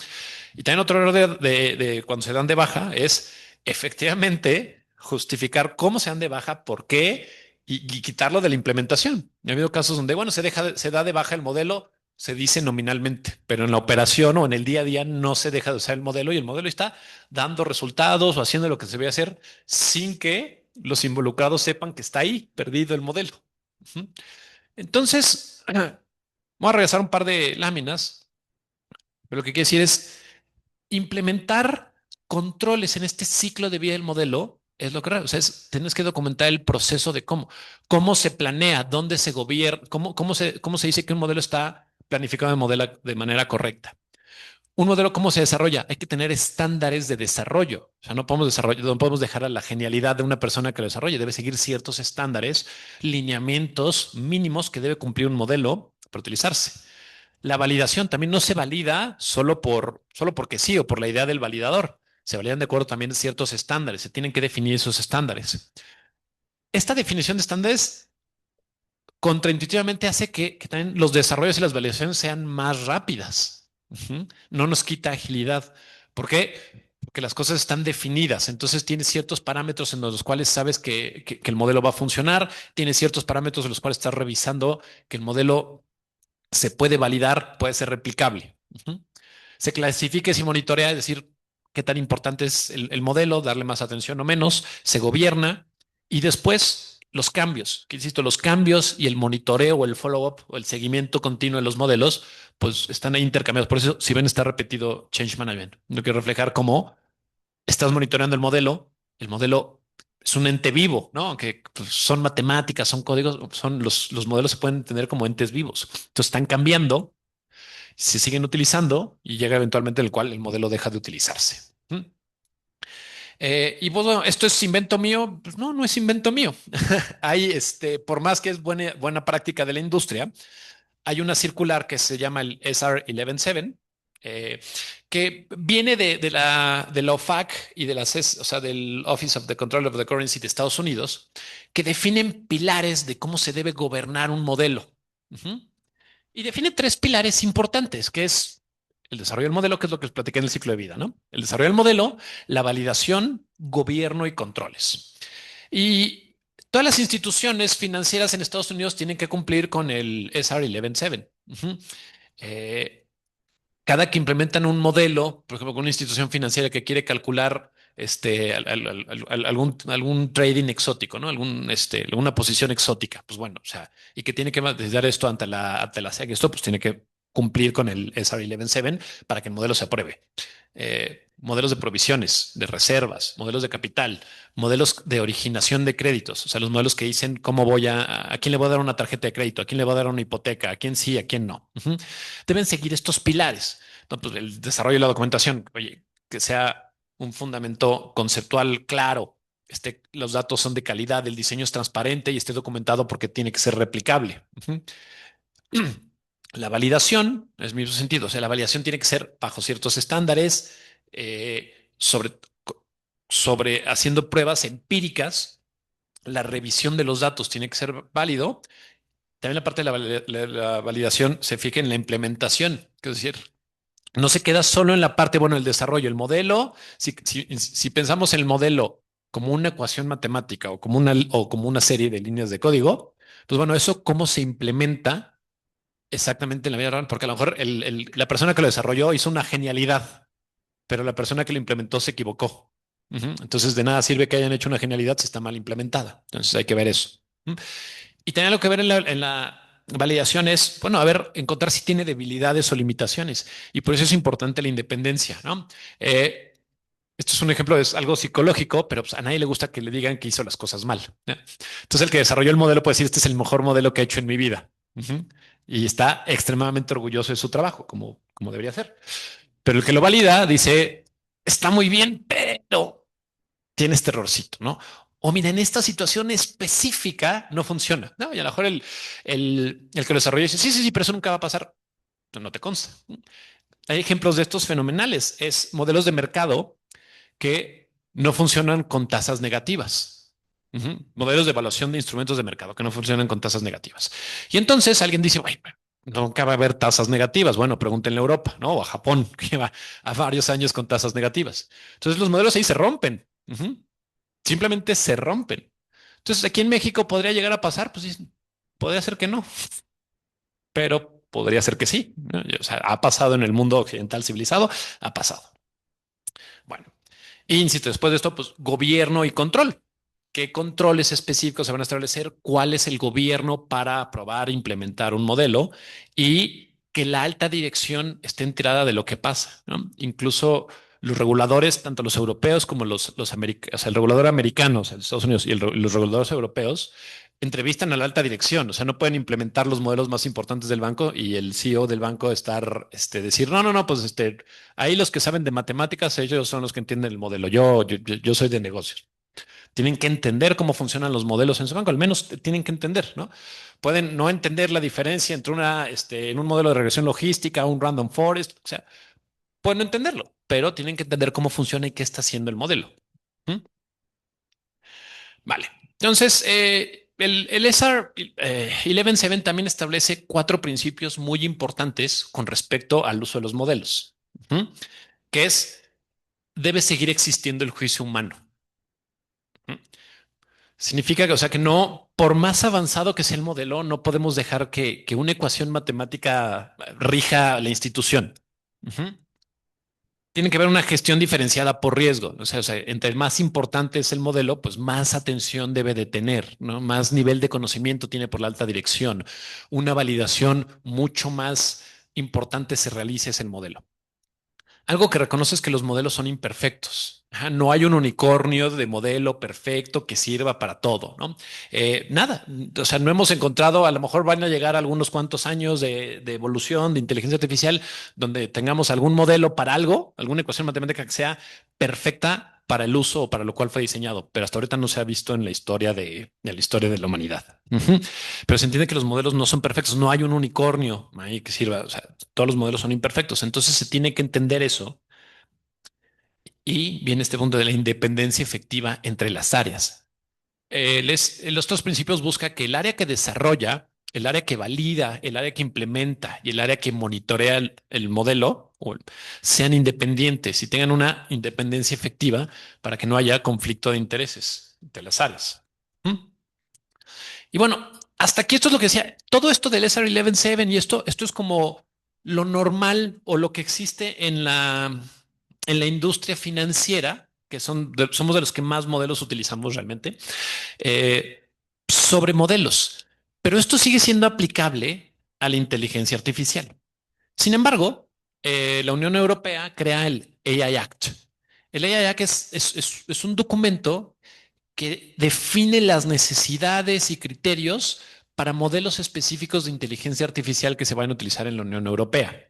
Y también otro error de cuando se dan de baja es efectivamente justificar cómo se dan de baja, por qué y quitarlo de la implementación. Ha habido casos donde, bueno, se da de baja el modelo, se dice nominalmente, pero en la operación o en el día a día no se deja de usar el modelo y el modelo está dando resultados o haciendo lo que se debe hacer sin que los involucrados sepan que está ahí perdido el modelo. Ujú. Entonces, voy a regresar un par de láminas, pero lo que quiere decir es implementar controles en este ciclo de vida del modelo es lo que raro. O sea, tienes que documentar el proceso de cómo se planea, dónde se gobierna, cómo se dice que un modelo está planificado de manera correcta. Un modelo, ¿cómo se desarrolla? Hay que tener estándares de desarrollo. O sea, no podemos dejar a la genialidad de una persona que lo desarrolle. Debe seguir ciertos estándares, lineamientos mínimos que debe cumplir un modelo para utilizarse. La validación también no se valida solo porque sí o por la idea del validador. Se validan de acuerdo también a ciertos estándares. Se tienen que definir esos estándares. Esta definición de estándares contraintuitivamente hace que también los desarrollos y las validaciones sean más rápidas. No nos quita agilidad. ¿Por qué? Porque las cosas están definidas. Entonces tienes ciertos parámetros en los cuales sabes que el modelo va a funcionar. Tienes ciertos parámetros en los cuales estás revisando que el modelo se puede validar, puede ser replicable. Se clasifica y se monitorea, es decir, qué tan importante es el modelo, darle más atención o menos, se gobierna y después los cambios, que insisto, los cambios y el monitoreo o el follow-up o el seguimiento continuo de los modelos, pues están ahí intercambiados. Por eso, si ven, está repetido Change Management. No quiero reflejar cómo estás monitoreando el modelo es un ente vivo, ¿no? Aunque pues, son matemáticas, son códigos, los modelos se pueden entender como entes vivos. Entonces están cambiando, se siguen utilizando y llega eventualmente el cual el modelo deja de utilizarse. ¿Mm? Y pues, bueno, ¿esto es invento mío? Pues no, no es invento mío. Hay, por más que es buena práctica de la industria, hay una circular que se llama el SR 117, eh, que viene de la OFAC y de la CES, o sea, del Office of the Control of the Currency de Estados Unidos, que definen pilares de cómo se debe gobernar un modelo. Ujú. Y define tres pilares importantes, que es el desarrollo del modelo, que es lo que les platiqué en el ciclo de vida, ¿no? El desarrollo del modelo, la validación, gobierno y controles. Y todas las instituciones financieras en Estados Unidos tienen que cumplir con el SR 117. Uh-huh. cada que implementan un modelo, por ejemplo, con una institución financiera que quiere calcular algún trading exótico, ¿no? Alguna posición exótica, pues bueno, o sea, y que tiene que dar esto ante la SEC, esto pues tiene que cumplir con el SR 117 para que el modelo se apruebe. Modelos de provisiones, de reservas, modelos de capital, modelos de originación de créditos, o sea, los modelos que dicen cómo a quién le voy a dar una tarjeta de crédito, a quién le voy a dar una hipoteca, a quién sí, a quién no. Ujú. Deben seguir estos pilares. No, pues el desarrollo de la documentación, oye, que sea un fundamento conceptual claro. Los datos son de calidad, el diseño es transparente y esté documentado porque tiene que ser replicable. Ujú. La validación es el mismo sentido, o sea, la validación tiene que ser bajo ciertos estándares, sobre, sobre haciendo pruebas empíricas. La revisión de los datos tiene que ser válido. También la parte de la validación se fija en la implementación, es decir, no se queda solo en la parte, bueno, el desarrollo, el modelo. Si pensamos en el modelo como una ecuación matemática o como una serie de líneas de código, pues bueno, eso cómo se implementa exactamente en la vida real, porque a lo mejor la persona que lo desarrolló hizo una genialidad, pero la persona que lo implementó se equivocó. Ujú. Entonces, de nada sirve que hayan hecho una genialidad si está mal implementada. Entonces, hay que ver eso. Ujú. Y también lo que ver en la validación es, bueno, a ver, encontrar si tiene debilidades o limitaciones. Y por eso es importante la independencia, ¿no? Esto es un ejemplo, es algo psicológico, pero pues, a nadie le gusta que le digan que hizo las cosas mal, ¿no? Entonces, el que desarrolló el modelo puede decir, este es el mejor modelo que he hecho en mi vida. Ujú. Y está extremadamente orgulloso de su trabajo, como debería ser. Pero el que lo valida dice, está muy bien, pero tiene este errorcito, ¿no? O mira, en esta situación específica no funciona, ¿no? Y a lo mejor el que lo desarrolla dice, sí, sí, sí, pero eso nunca va a pasar. No te consta. Hay ejemplos de estos fenomenales. Es modelos de mercado que no funcionan con tasas negativas. Ujú. Modelos de evaluación de instrumentos de mercado que no funcionan con tasas negativas. Y entonces alguien dice, "Güey, nunca va a haber tasas negativas". Bueno, pregúntenle a Europa, ¿no? O a Japón, que lleva a varios años con tasas negativas. Entonces los modelos ahí se rompen. Ujú. Simplemente se rompen. Entonces aquí en México podría llegar a pasar, pues sí, podría ser que no, pero podría ser que sí, ¿no? O sea, ha pasado en el mundo occidental civilizado, ha pasado. Bueno, insisto, después de esto, pues gobierno y control. ¿Qué controles específicos se van a establecer? ¿Cuál es el gobierno para aprobar e implementar un modelo? Y que la alta dirección esté enterada de lo que pasa, ¿no? Incluso los reguladores, tanto los europeos como los americanos, o sea, el regulador americano, o sea, Estados Unidos y los reguladores europeos, entrevistan a la alta dirección. O sea, no pueden implementar los modelos más importantes del banco y el CEO del banco decir, no, no, no, pues ahí los que saben de matemáticas, ellos son los que entienden el modelo. Yo soy de negocios. Tienen que entender cómo funcionan los modelos en su banco, al menos tienen que entender, ¿no? Pueden no entender la diferencia entre en un modelo de regresión logística, un random forest, o sea, pueden no entenderlo, pero tienen que entender cómo funciona y qué está haciendo el modelo. ¿Mm? Vale. Entonces, el SR 117 también establece cuatro principios muy importantes con respecto al uso de los modelos. ¿Mm? Que es, debe seguir existiendo el juicio humano. ¿Mm? Significa que, o sea, que no, por más avanzado que sea el modelo, no podemos dejar que una ecuación matemática rija la institución. Ujú. Tiene que haber una gestión diferenciada por riesgo. O sea, entre más importante es el modelo, pues más atención debe de tener, ¿no? Más nivel de conocimiento tiene por la alta dirección. Una validación mucho más importante se realiza ese modelo. Algo que reconoce es que los modelos son imperfectos. Ajá, no hay un unicornio de modelo perfecto que sirva para todo, ¿no? Nada. O sea, no hemos encontrado, a lo mejor van a llegar algunos cuantos años de evolución de inteligencia artificial donde tengamos algún modelo para algo, alguna ecuación matemática que sea perfecta para el uso o para lo cual fue diseñado, pero hasta ahorita no se ha visto en la historia de la humanidad. Ujú. Pero se entiende que los modelos no son perfectos, no hay un unicornio ahí que sirva, o sea, todos los modelos son imperfectos, entonces se tiene que entender eso y viene este punto de la independencia efectiva entre las áreas. Los dos principios busca que el área que desarrolla, el área que valida, el área que implementa y el área que monitorea el modelo sean independientes y tengan una independencia efectiva para que no haya conflicto de intereses entre las áreas. ¿Mm? Y bueno, hasta aquí esto es lo que decía. Todo esto del SR 117 y esto es como lo normal o lo que existe en la industria financiera, que somos de los que más modelos utilizamos realmente, eh, sobre modelos. Pero esto sigue siendo aplicable a la inteligencia artificial. Sin embargo, la Unión Europea crea el AI Act. El AI Act es un documento que define las necesidades y criterios para modelos específicos de inteligencia artificial que se van a utilizar en la Unión Europea.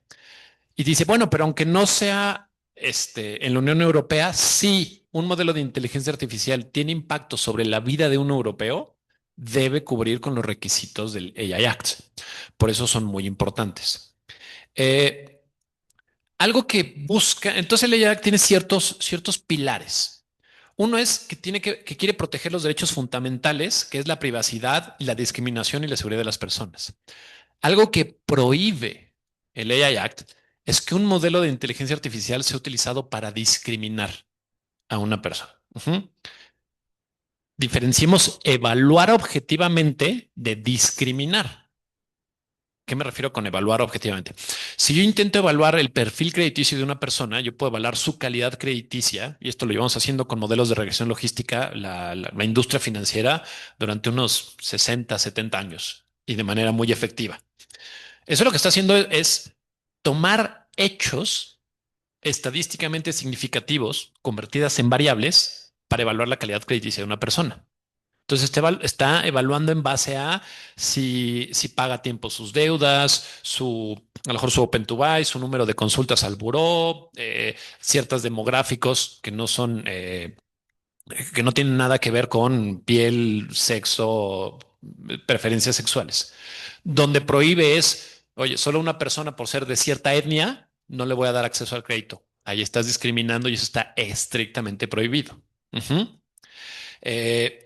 Y dice, bueno, pero aunque no sea en la Unión Europea, si un modelo de inteligencia artificial tiene impacto sobre la vida de un europeo, debe cubrir con los requisitos del AI Act. Por eso son muy importantes. Eh, Algo que busca, entonces el AI Act tiene ciertos pilares. Uno es que quiere proteger los derechos fundamentales, que es la privacidad, la discriminación y la seguridad de las personas. Algo que prohíbe el AI Act es que un modelo de inteligencia artificial sea utilizado para discriminar a una persona. Diferenciemos evaluar objetivamente de discriminar. ¿Qué me refiero con evaluar objetivamente? Si yo intento evaluar el perfil crediticio de una persona, yo puedo evaluar su calidad crediticia, y esto lo llevamos haciendo con modelos de regresión logística, la industria financiera, durante unos 60, 70 años, y de manera muy efectiva. Eso lo que está haciendo es tomar hechos estadísticamente significativos, convertidas en variables, para evaluar la calidad crediticia de una persona. Entonces está evaluando en base a si paga a tiempo sus deudas, a lo mejor su Open to Buy, su número de consultas al buró, ciertos demográficos que no tienen nada que ver con piel, sexo, preferencias sexuales. Donde prohíbe es, oye, solo una persona por ser de cierta etnia no le voy a dar acceso al crédito. Ahí estás discriminando y eso está estrictamente prohibido. Ujú. Eh,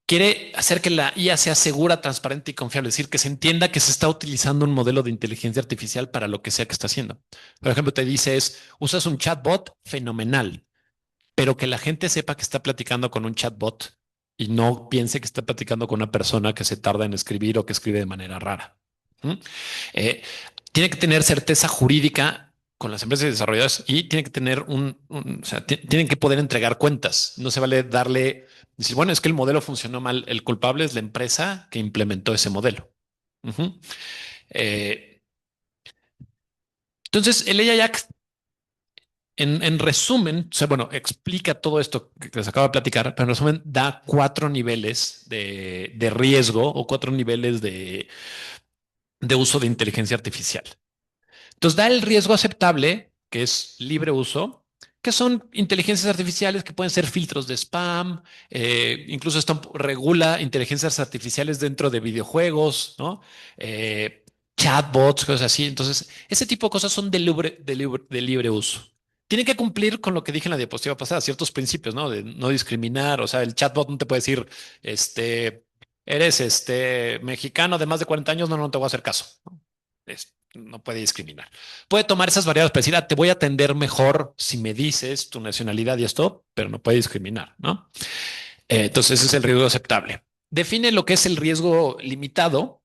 Quiere hacer que la IA sea segura, transparente y confiable, es decir, que se entienda que se está utilizando un modelo de inteligencia artificial para lo que sea que está haciendo. Por ejemplo, te dice usas un chatbot fenomenal, pero que la gente sepa que está platicando con un chatbot y no piense que está platicando con una persona que se tarda en escribir o que escribe de manera rara. ¿Mm? Eh, Tiene que tener certeza jurídica con las empresas desarrolladoras y tiene que tener o sea, tienen que poder entregar cuentas. No se vale decir, bueno, es que el modelo funcionó mal. El culpable es la empresa que implementó ese modelo. Ujú. Eh, entonces, el AI Act en resumen, o sea, bueno, explica todo esto que les acabo de platicar, pero en resumen da 4 niveles de riesgo o 4 niveles de uso de inteligencia artificial. Entonces da el riesgo aceptable, que es libre uso, que son inteligencias artificiales que pueden ser filtros de spam, incluso esto regula inteligencias artificiales dentro de videojuegos, ¿no? Chatbots, cosas así. Entonces, ese tipo de cosas son de libre uso. Tiene que cumplir con lo que dije en la diapositiva pasada, ciertos principios, ¿no? De no discriminar. O sea, el chatbot no te puede decir, eres mexicano de más de 40 años, no, no te voy a hacer caso. No puede discriminar. Puede tomar esas variables para decir, te voy a atender mejor si me dices tu nacionalidad y esto, pero no puede discriminar, ¿no? Entonces, ese es el riesgo aceptable. Define lo que es el riesgo limitado,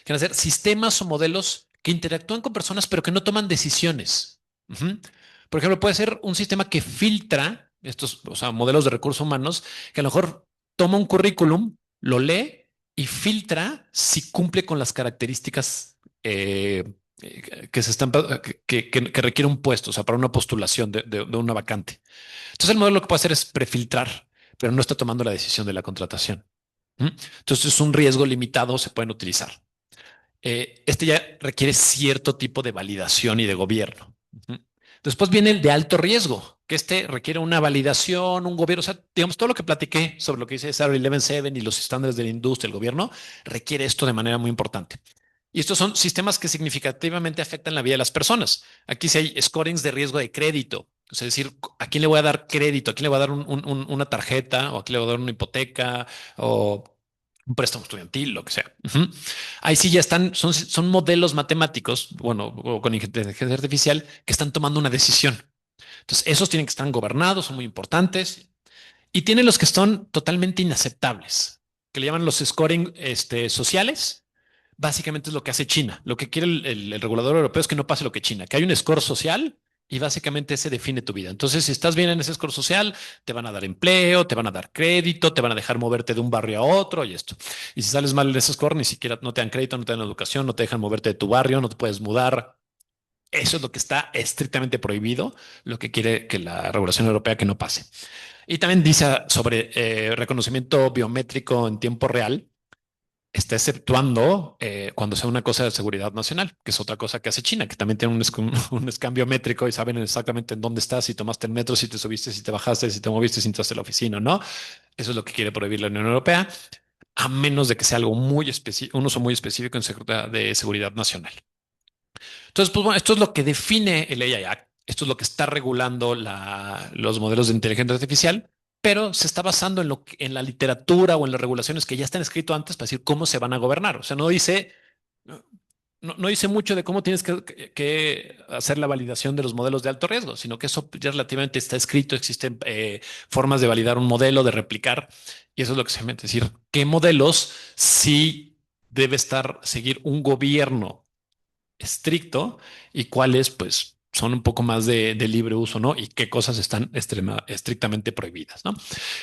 que van a ser sistemas o modelos que interactúan con personas, pero que no toman decisiones. Ujú. Por ejemplo, puede ser un sistema que filtra estos, o sea, modelos de recursos humanos, que a lo mejor toma un currículum, lo lee y filtra si cumple con las características que se están que requiere un puesto, o sea, para una postulación de una vacante. Entonces, el modelo lo que puede hacer es prefiltrar, pero no está tomando la decisión de la contratación. ¿Mm? Entonces, es un riesgo limitado, se pueden utilizar. Este ya requiere cierto tipo de validación y de gobierno. Ujú. Después viene el de alto riesgo, que este requiere una validación, un gobierno, o sea, digamos, todo lo que platiqué sobre lo que dice SR 117 y los estándares de la industria, el gobierno, requiere esto de manera muy importante. Y estos son sistemas que significativamente afectan la vida de las personas. Aquí sí hay scorings de riesgo de crédito, es decir, ¿a quién le voy a dar crédito? ¿A quién le voy a dar una tarjeta? ¿O a quién le voy a dar una hipoteca? ¿O un préstamo estudiantil, lo que sea? Ujú. Ahí sí ya son modelos matemáticos, bueno, o con inteligencia artificial, que están tomando una decisión. Entonces, esos tienen que estar gobernados, son muy importantes. Y tienen los que son totalmente inaceptables, que le llaman los scoring sociales. básicamente es lo que hace China. Lo que quiere el regulador europeo es que no pase lo que China, que hay un score social y básicamente ese define tu vida. Entonces, si estás bien en ese score social, te van a dar empleo, te van a dar crédito, te van a dejar moverte de un barrio a otro y esto. Y si sales mal en ese score, ni siquiera no te dan crédito, no te dan educación, no te dejan moverte de tu barrio, no te puedes mudar. Eso es lo que está estrictamente prohibido, lo que quiere que la regulación europea que no pase. Y también dice sobre reconocimiento biométrico en tiempo real, está exceptuando cuando sea una cosa de seguridad nacional, que es otra cosa que hace China, que también tiene un scan biométrico y saben exactamente en dónde estás, si tomaste el metro, si te subiste, si te bajaste, si te moviste, si entraste a la oficina o no. Eso es lo que quiere prohibir la Unión Europea, a menos de que sea algo muy específico, un uso muy específico en de seguridad nacional. Entonces, pues bueno, esto es lo que define el AI Act. Esto es lo que está regulando los modelos de inteligencia artificial, pero se está basando en la literatura o en las regulaciones que ya están escritas antes para decir cómo se van a gobernar. O sea, no dice mucho de cómo tienes que hacer la validación de los modelos de alto riesgo, sino que eso ya relativamente está escrito. Existen formas de validar un modelo, de replicar, y eso es lo que se mete. Es decir, qué modelos sí debe seguir un gobierno estricto y cuáles pues son un poco más de libre uso, ¿no? Y qué cosas están estrictamente prohibidas, ¿no?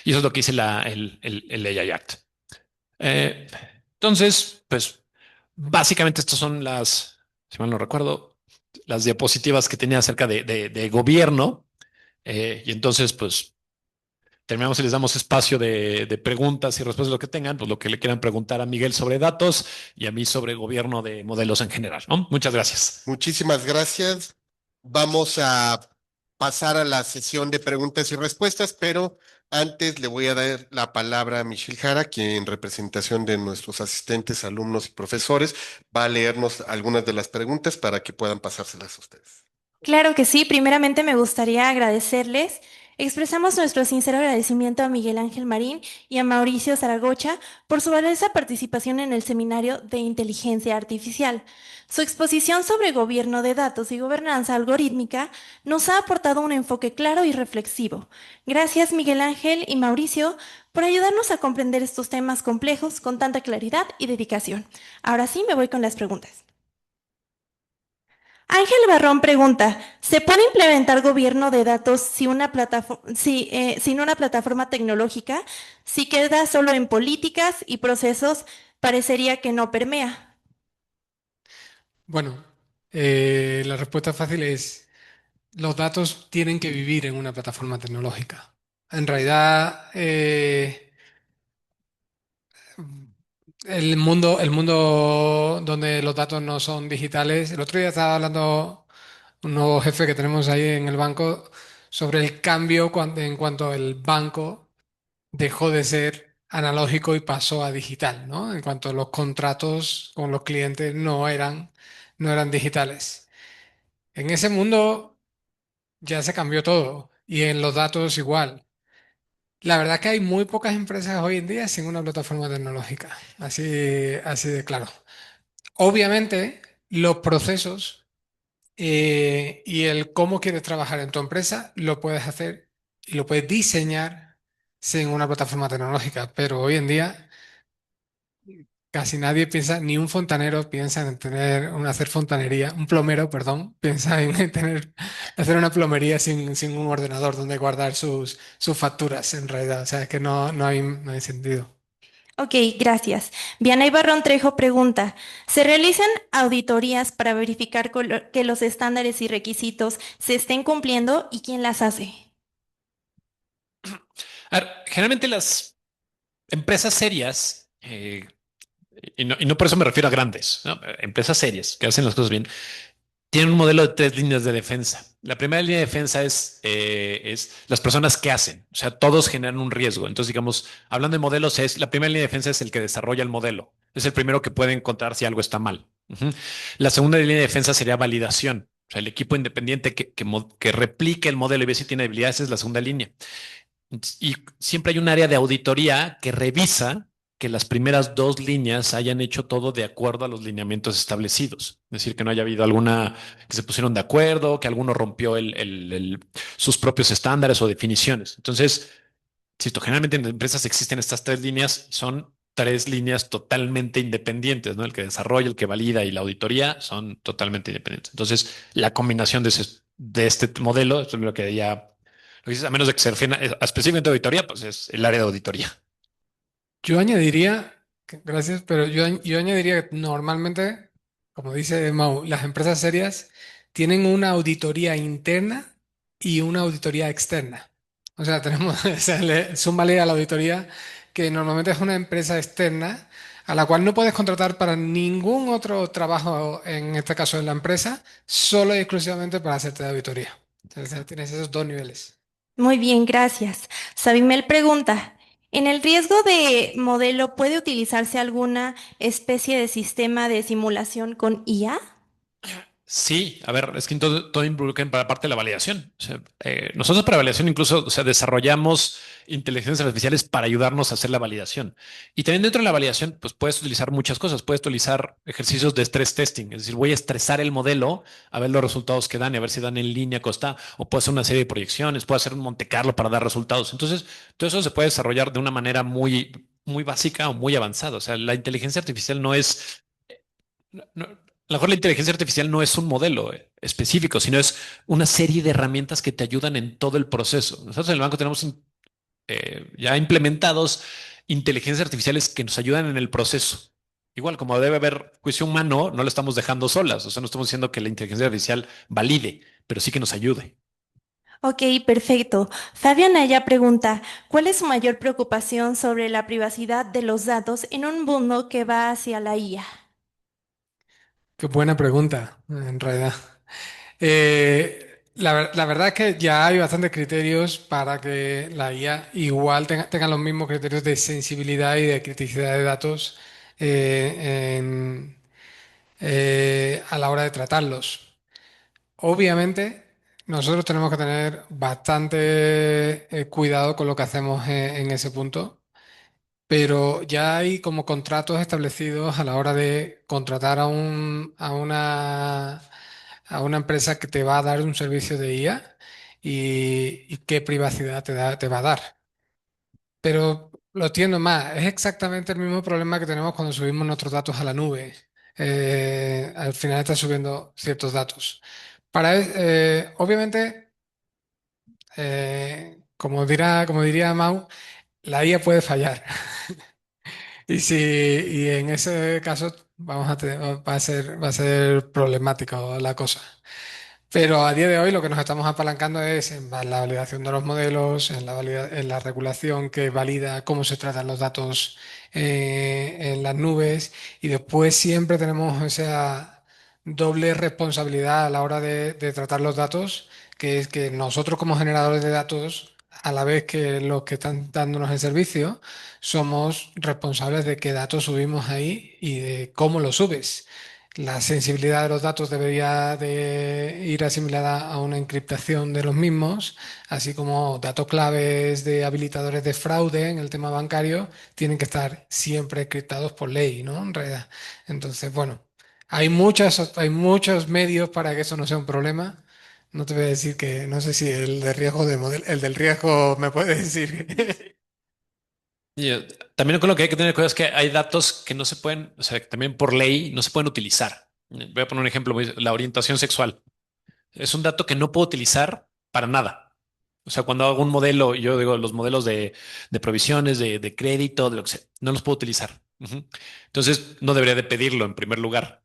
Y eso es lo que dice el AI Act. Eh, entonces, pues básicamente estas son si mal no recuerdo, las diapositivas que tenía acerca de gobierno. Y entonces, pues terminamos y les damos espacio de preguntas y respuestas de lo que tengan, pues lo que le quieran preguntar a Miguel sobre datos y a mí sobre gobierno de modelos en general, ¿no? Muchas gracias. Muchísimas gracias. Vamos a pasar a la sesión de preguntas y respuestas, pero antes le voy a dar la palabra a Michelle Jara, quien en representación de nuestros asistentes, alumnos y profesores va a leernos algunas de las preguntas para que puedan pasárselas a ustedes. Claro que sí, primeramente me gustaría agradecerles. Expresamos nuestro sincero agradecimiento a Miguel Ángel Marín y a Mauricio Zaragoza por su valiosa participación en el seminario de inteligencia artificial. Su exposición sobre gobierno de datos y gobernanza algorítmica nos ha aportado un enfoque claro y reflexivo. Gracias Miguel Ángel y Mauricio por ayudarnos a comprender estos temas complejos con tanta claridad y dedicación. Ahora sí me voy con las preguntas. Ángel Barrón pregunta, ¿se puede implementar gobierno de datos sin una plataforma tecnológica? Si queda solo en políticas y procesos, parecería que no permea. Bueno, la respuesta fácil es, los datos tienen que vivir en una plataforma tecnológica. En realidad, el mundo donde los datos no son digitales, el otro día estaba hablando un nuevo jefe que tenemos ahí en el banco sobre el cambio en cuanto el banco dejó de ser analógico y pasó a digital, ¿no? En cuanto los contratos con los clientes no eran digitales. En ese mundo ya se cambió todo y en los datos igual. La verdad que hay muy pocas empresas hoy en día sin una plataforma tecnológica, así de claro. Obviamente, los procesos y el cómo quieres trabajar en tu empresa lo puedes hacer y lo puedes diseñar sin una plataforma tecnológica, pero hoy en día casi nadie piensa, ni un fontanero piensa en hacer fontanería, un plomero, perdón, piensa en hacer una plomería sin un ordenador donde guardar sus facturas en realidad. O sea, es que no hay sentido. Ok, gracias. Vianey Barrón Trejo pregunta, ¿se realizan auditorías para verificar que los estándares y requisitos se estén cumpliendo y quién las hace? A ver, generalmente las empresas serias, y no por eso me refiero a grandes, ¿no? Empresas serias que hacen las cosas bien, tienen un modelo de tres líneas de defensa. La primera línea de defensa es las personas que hacen, o sea, todos generan un riesgo. Entonces, digamos, hablando de modelos, la primera línea de defensa es el que desarrolla el modelo. Es el primero que puede encontrar si algo está mal. Ujú. La segunda línea de defensa sería validación. O sea, el equipo independiente que replique el modelo y ve si tiene debilidades es la segunda línea. Y siempre hay un área de auditoría que revisa que las primeras dos líneas hayan hecho todo de acuerdo a los lineamientos establecidos. Es decir, que no haya habido alguna que se pusieron de acuerdo, que alguno rompió sus propios estándares o definiciones. Entonces, generalmente en empresas existen estas tres líneas, son tres líneas totalmente independientes, ¿no? El que desarrolla, el que valida y la auditoría son totalmente independientes. Entonces, la combinación de este modelo, esto es lo que ya, lo que dices, a menos de que se refiera específicamente a auditoría, pues es el área de auditoría. Yo añadiría, gracias, pero yo añadiría que normalmente, como dice Mau, las empresas serias tienen una auditoría interna y una auditoría externa. O sea, tenemos, o sea, súmale a la auditoría que normalmente es una empresa externa a la cual no puedes contratar para ningún otro trabajo, en este caso en la empresa, solo y exclusivamente para hacerte de auditoría. O sea, tienes esos dos niveles. Muy bien, gracias. Sabimel pregunta, ¿en el riesgo de modelo puede utilizarse alguna especie de sistema de simulación con IA? Sí, a ver, es que todo involucra para la parte de la validación. O sea, nosotros para validación incluso, o sea, desarrollamos inteligencias artificiales para ayudarnos a hacer la validación. Y también dentro de la validación, pues puedes utilizar muchas cosas. Puedes utilizar ejercicios de stress testing, es decir, voy a estresar el modelo a ver los resultados que dan y a ver si dan en línea costa, o puedo hacer una serie de proyecciones, puedo hacer un Monte Carlo para dar resultados. Entonces, todo eso se puede desarrollar de una manera muy básica o muy avanzada. O sea, la inteligencia artificial no es a lo mejor la inteligencia artificial no es un modelo específico, sino es una serie de herramientas que te ayudan en todo el proceso. Nosotros en el banco tenemos ya implementados inteligencias artificiales que nos ayudan en el proceso. Igual, como debe haber juicio humano, no lo estamos dejando solas. O sea, no estamos diciendo que la inteligencia artificial valide, pero sí que nos ayude. Ok, perfecto. Fabián Naya pregunta, ¿cuál es su mayor preocupación sobre la privacidad de los datos en un mundo que va hacia la IA? Qué buena pregunta, en realidad. La verdad es que ya hay bastantes criterios para que la IA igual tenga los mismos criterios de sensibilidad y de criticidad de datos a la hora de tratarlos. Obviamente, nosotros tenemos que tener bastante cuidado con lo que hacemos en ese punto, pero ya hay como contratos establecidos a la hora de contratar a una empresa que te va a dar un servicio de IA y qué privacidad te va a dar. Pero lo entiendo más, es exactamente el mismo problema que tenemos cuando subimos nuestros datos a la nube. Al final está subiendo ciertos datos. Obviamente, como diría Mau, la IA puede fallar. Y en ese caso va a ser problemático la cosa. Pero a día de hoy lo que nos estamos apalancando es en la validación de los modelos, en la regulación que valida cómo se tratan los datos en las nubes y después siempre tenemos esa doble responsabilidad a la hora de tratar los datos, que es que nosotros como generadores de datos, a la vez que los que están dándonos el servicio, somos responsables de qué datos subimos ahí y de cómo los subes. La sensibilidad de los datos debería de ir asimilada a una encriptación de los mismos, así como datos claves de habilitadores de fraude en el tema bancario tienen que estar siempre encriptados por ley, ¿no? En realidad. Entonces, bueno, hay muchos medios para que eso no sea un problema. No te voy a decir que, no sé si el de riesgo el del riesgo me puede decir. Y, también con lo que hay que tener cuidado es que hay datos que no se pueden, o sea, que también por ley no se pueden utilizar. Voy a poner un ejemplo, la orientación sexual. Es un dato que no puedo utilizar para nada. O sea, cuando hago un modelo, yo digo los modelos de provisiones, de crédito, de lo que sea, no los puedo utilizar. Ujú. Entonces, no debería de pedirlo en primer lugar.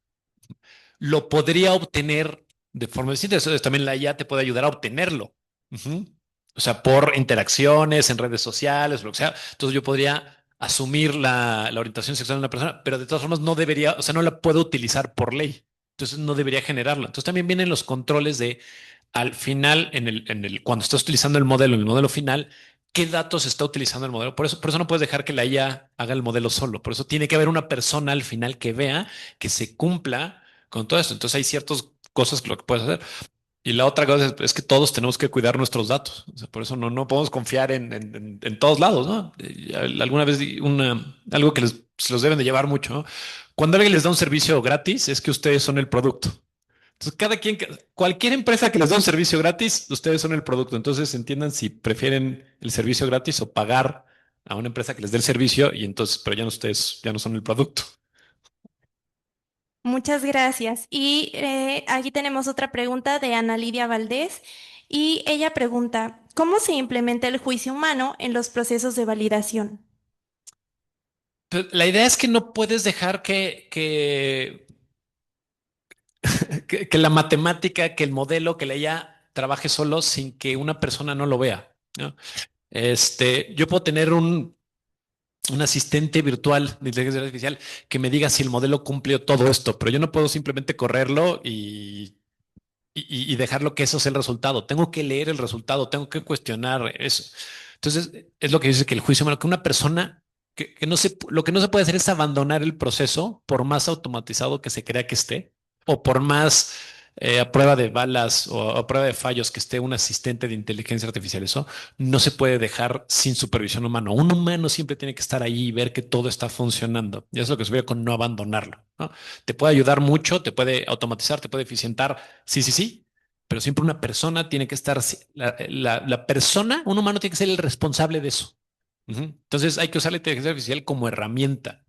Lo podría obtener de forma distinta. Entonces, también la IA te puede ayudar a obtenerlo. Ujú. O sea, por interacciones en redes sociales, lo que sea. Entonces, yo podría asumir la orientación sexual de una persona, pero de todas formas no debería, o sea, no la puedo utilizar por ley. Entonces, no debería generarla. Entonces, también vienen los controles de al final, cuando estás utilizando el modelo final, qué datos está utilizando el modelo. Por eso no puedes dejar que la IA haga el modelo solo. Por eso tiene que haber una persona al final que vea que se cumpla con todo esto. Entonces hay ciertas cosas que lo que puedes hacer. Y la otra cosa es que todos tenemos que cuidar nuestros datos. O sea, por eso no podemos confiar en todos lados, ¿no? Alguna vez algo que se los deben de llevar mucho, ¿no? Cuando alguien les da un servicio gratis, es que ustedes son el producto. Entonces, cualquier empresa que les da un servicio gratis, ustedes son el producto. Entonces, entiendan si prefieren el servicio gratis o pagar a una empresa que les dé el servicio y entonces, pero ya no ustedes, ya no son el producto. Muchas gracias. Y aquí tenemos otra pregunta de Ana Lidia Valdés. Y ella pregunta, ¿cómo se implementa el juicio humano en los procesos de validación? Pero la idea es que no puedes dejar que la matemática, que el modelo, que la IA trabaje solo sin que una persona no lo vea, ¿no? Yo puedo tener un asistente virtual de inteligencia artificial que me diga si el modelo cumplió todo esto, pero yo no puedo simplemente correrlo y dejarlo que eso sea el resultado. Tengo que leer el resultado, tengo que cuestionar eso. Entonces, es lo que dice que el juicio humano, que una persona que no se, lo que no se puede hacer es abandonar el proceso por más automatizado que se crea que esté, o por más a prueba de balas o a prueba de fallos que esté un asistente de inteligencia artificial. Eso no se puede dejar sin supervisión humana. Un humano siempre tiene que estar ahí y ver que todo está funcionando. Y eso es lo que se ve con no abandonarlo, ¿no? Te puede ayudar mucho, te puede automatizar, te puede eficientar. Sí, sí, sí, pero siempre una persona tiene que estar, la persona, un humano tiene que ser el responsable de eso. Ujú. Entonces hay que usar la inteligencia artificial como herramienta.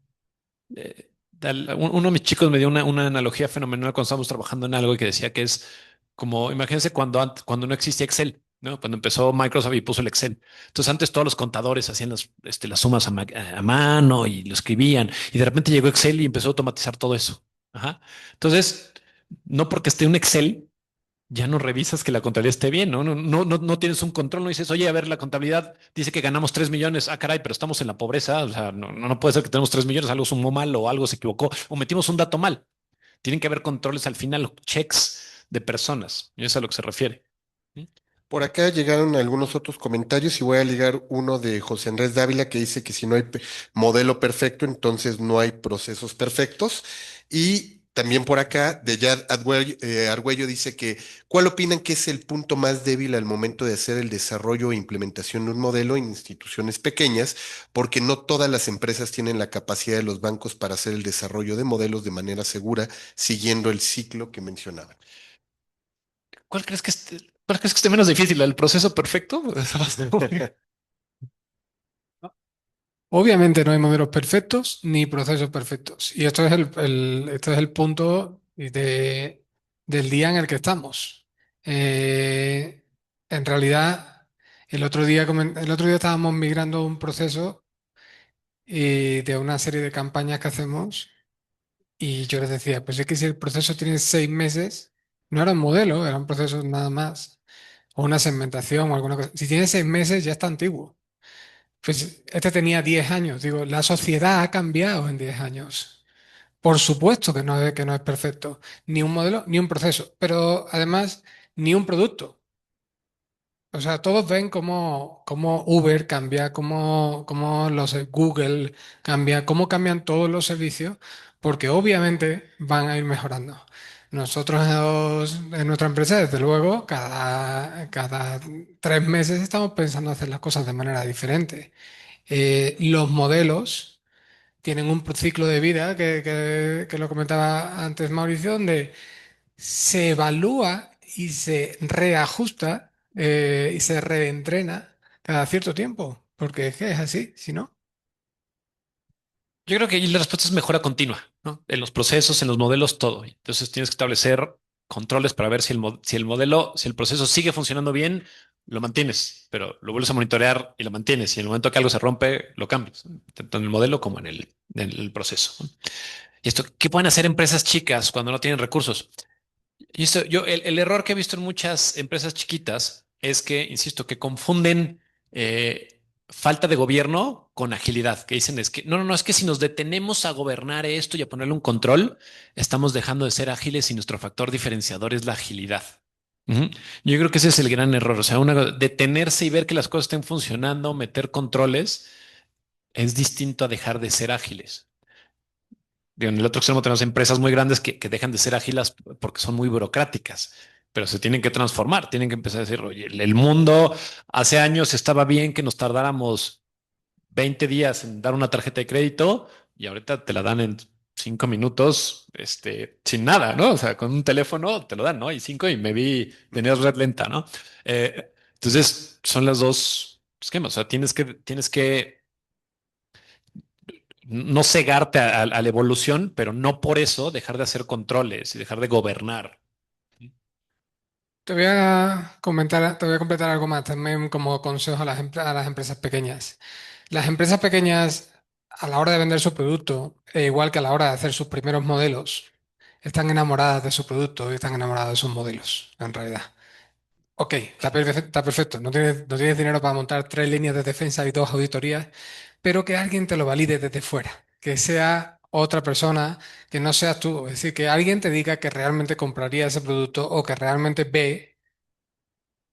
Uno de mis chicos me dio una analogía fenomenal cuando estábamos trabajando en algo y que decía que es como, imagínense cuando no existía Excel, ¿no? Cuando empezó Microsoft y puso el Excel. Entonces antes todos los contadores hacían las sumas a mano y lo escribían y de repente llegó Excel y empezó a automatizar todo eso. Ajá. Entonces, no porque esté un Excel ya no revisas que la contabilidad esté bien, ¿no? No tienes un control, no dices, oye, a ver, la contabilidad dice que ganamos 3 millones, ah, caray, pero estamos en la pobreza, o sea, no puede ser que tenemos 3 millones, algo sumó mal o algo se equivocó o metimos un dato mal. Tienen que haber controles al final, checks de personas, y eso es a lo que se refiere. ¿Mm? Por acá llegaron algunos otros comentarios y voy a ligar uno de José Andrés Dávila que dice que si no hay modelo perfecto, entonces no hay procesos perfectos. Y también por acá de Yad Argüello dice que ¿cuál opinan que es el punto más débil al momento de hacer el desarrollo e implementación de un modelo en instituciones pequeñas? Porque no todas las empresas tienen la capacidad de los bancos para hacer el desarrollo de modelos de manera segura, siguiendo el ciclo que mencionaban. ¿Cuál crees que esté menos difícil? ¿El proceso perfecto? Obviamente no hay modelos perfectos ni procesos perfectos. Y esto es esto es el punto del día en el que estamos. Eh, en realidad, el otro día estábamos migrando un proceso de una serie de campañas que hacemos y yo les decía, pues es que si el proceso tiene 6 meses, no era un modelo, era un proceso nada más, o una segmentación o alguna cosa. Si tiene 6 meses ya está antiguo. Pues este tenía 10 años. Digo, la sociedad ha cambiado en 10 años. Por supuesto que no es perfecto, ni un modelo, ni un proceso, pero además, ni un producto. O sea, todos ven cómo Uber cambia, cómo Google cambia, cómo cambian todos los servicios, porque obviamente van a ir mejorando. Nosotros en nuestra empresa, desde luego, cada 3 meses estamos pensando hacer las cosas de manera diferente. Los modelos tienen un ciclo de vida que lo comentaba antes Mauricio, donde se evalúa y se reajusta y se reentrena cada cierto tiempo, porque es que es así, si no. Yo creo que ahí la respuesta es mejora continua, ¿no? En los procesos, en los modelos, todo. Entonces tienes que establecer controles para ver si el modelo, si el proceso sigue funcionando bien, lo mantienes, pero lo vuelves a monitorear y lo mantienes. Y en el momento que algo se rompe, lo cambias, ¿no? Tanto en el modelo como en el proceso, ¿no? Y esto, ¿qué pueden hacer empresas chicas cuando no tienen recursos? Y esto, el error que he visto en muchas empresas chiquitas es que, insisto, que confunden falta de gobierno con agilidad, que dicen es que no, es que si nos detenemos a gobernar esto y a ponerle un control, estamos dejando de ser ágiles y nuestro factor diferenciador es la agilidad. Ujú. Yo creo que ese es el gran error. O sea, detenerse y ver que las cosas estén funcionando, meter controles, es distinto a dejar de ser ágiles. Digo, en el otro extremo tenemos empresas muy grandes que dejan de ser ágiles porque son muy burocráticas, pero se tienen que transformar, tienen que empezar a decir, oye, el mundo hace años estaba bien que nos tardáramos 20 días en dar una tarjeta de crédito y ahorita te la dan en 5 minutos, sin nada, ¿no? O sea, con un teléfono te lo dan, ¿no? Y cinco y tenías red lenta, ¿no? Entonces son las dos esquemas, o sea, tienes que no cegarte a la evolución, pero no por eso dejar de hacer controles y dejar de gobernar. Te voy a completar algo más también como consejo a a las empresas pequeñas. Las empresas pequeñas, a la hora de vender su producto, e igual que a la hora de hacer sus primeros modelos, están enamoradas de su producto y están enamoradas de sus modelos, en realidad. Ok, está perfecto. No tienes dinero para montar 3 líneas de defensa y 2 auditorías, pero que alguien te lo valide desde fuera, que sea otra persona, que no seas tú. Es decir, que alguien te diga que realmente compraría ese producto o que realmente ve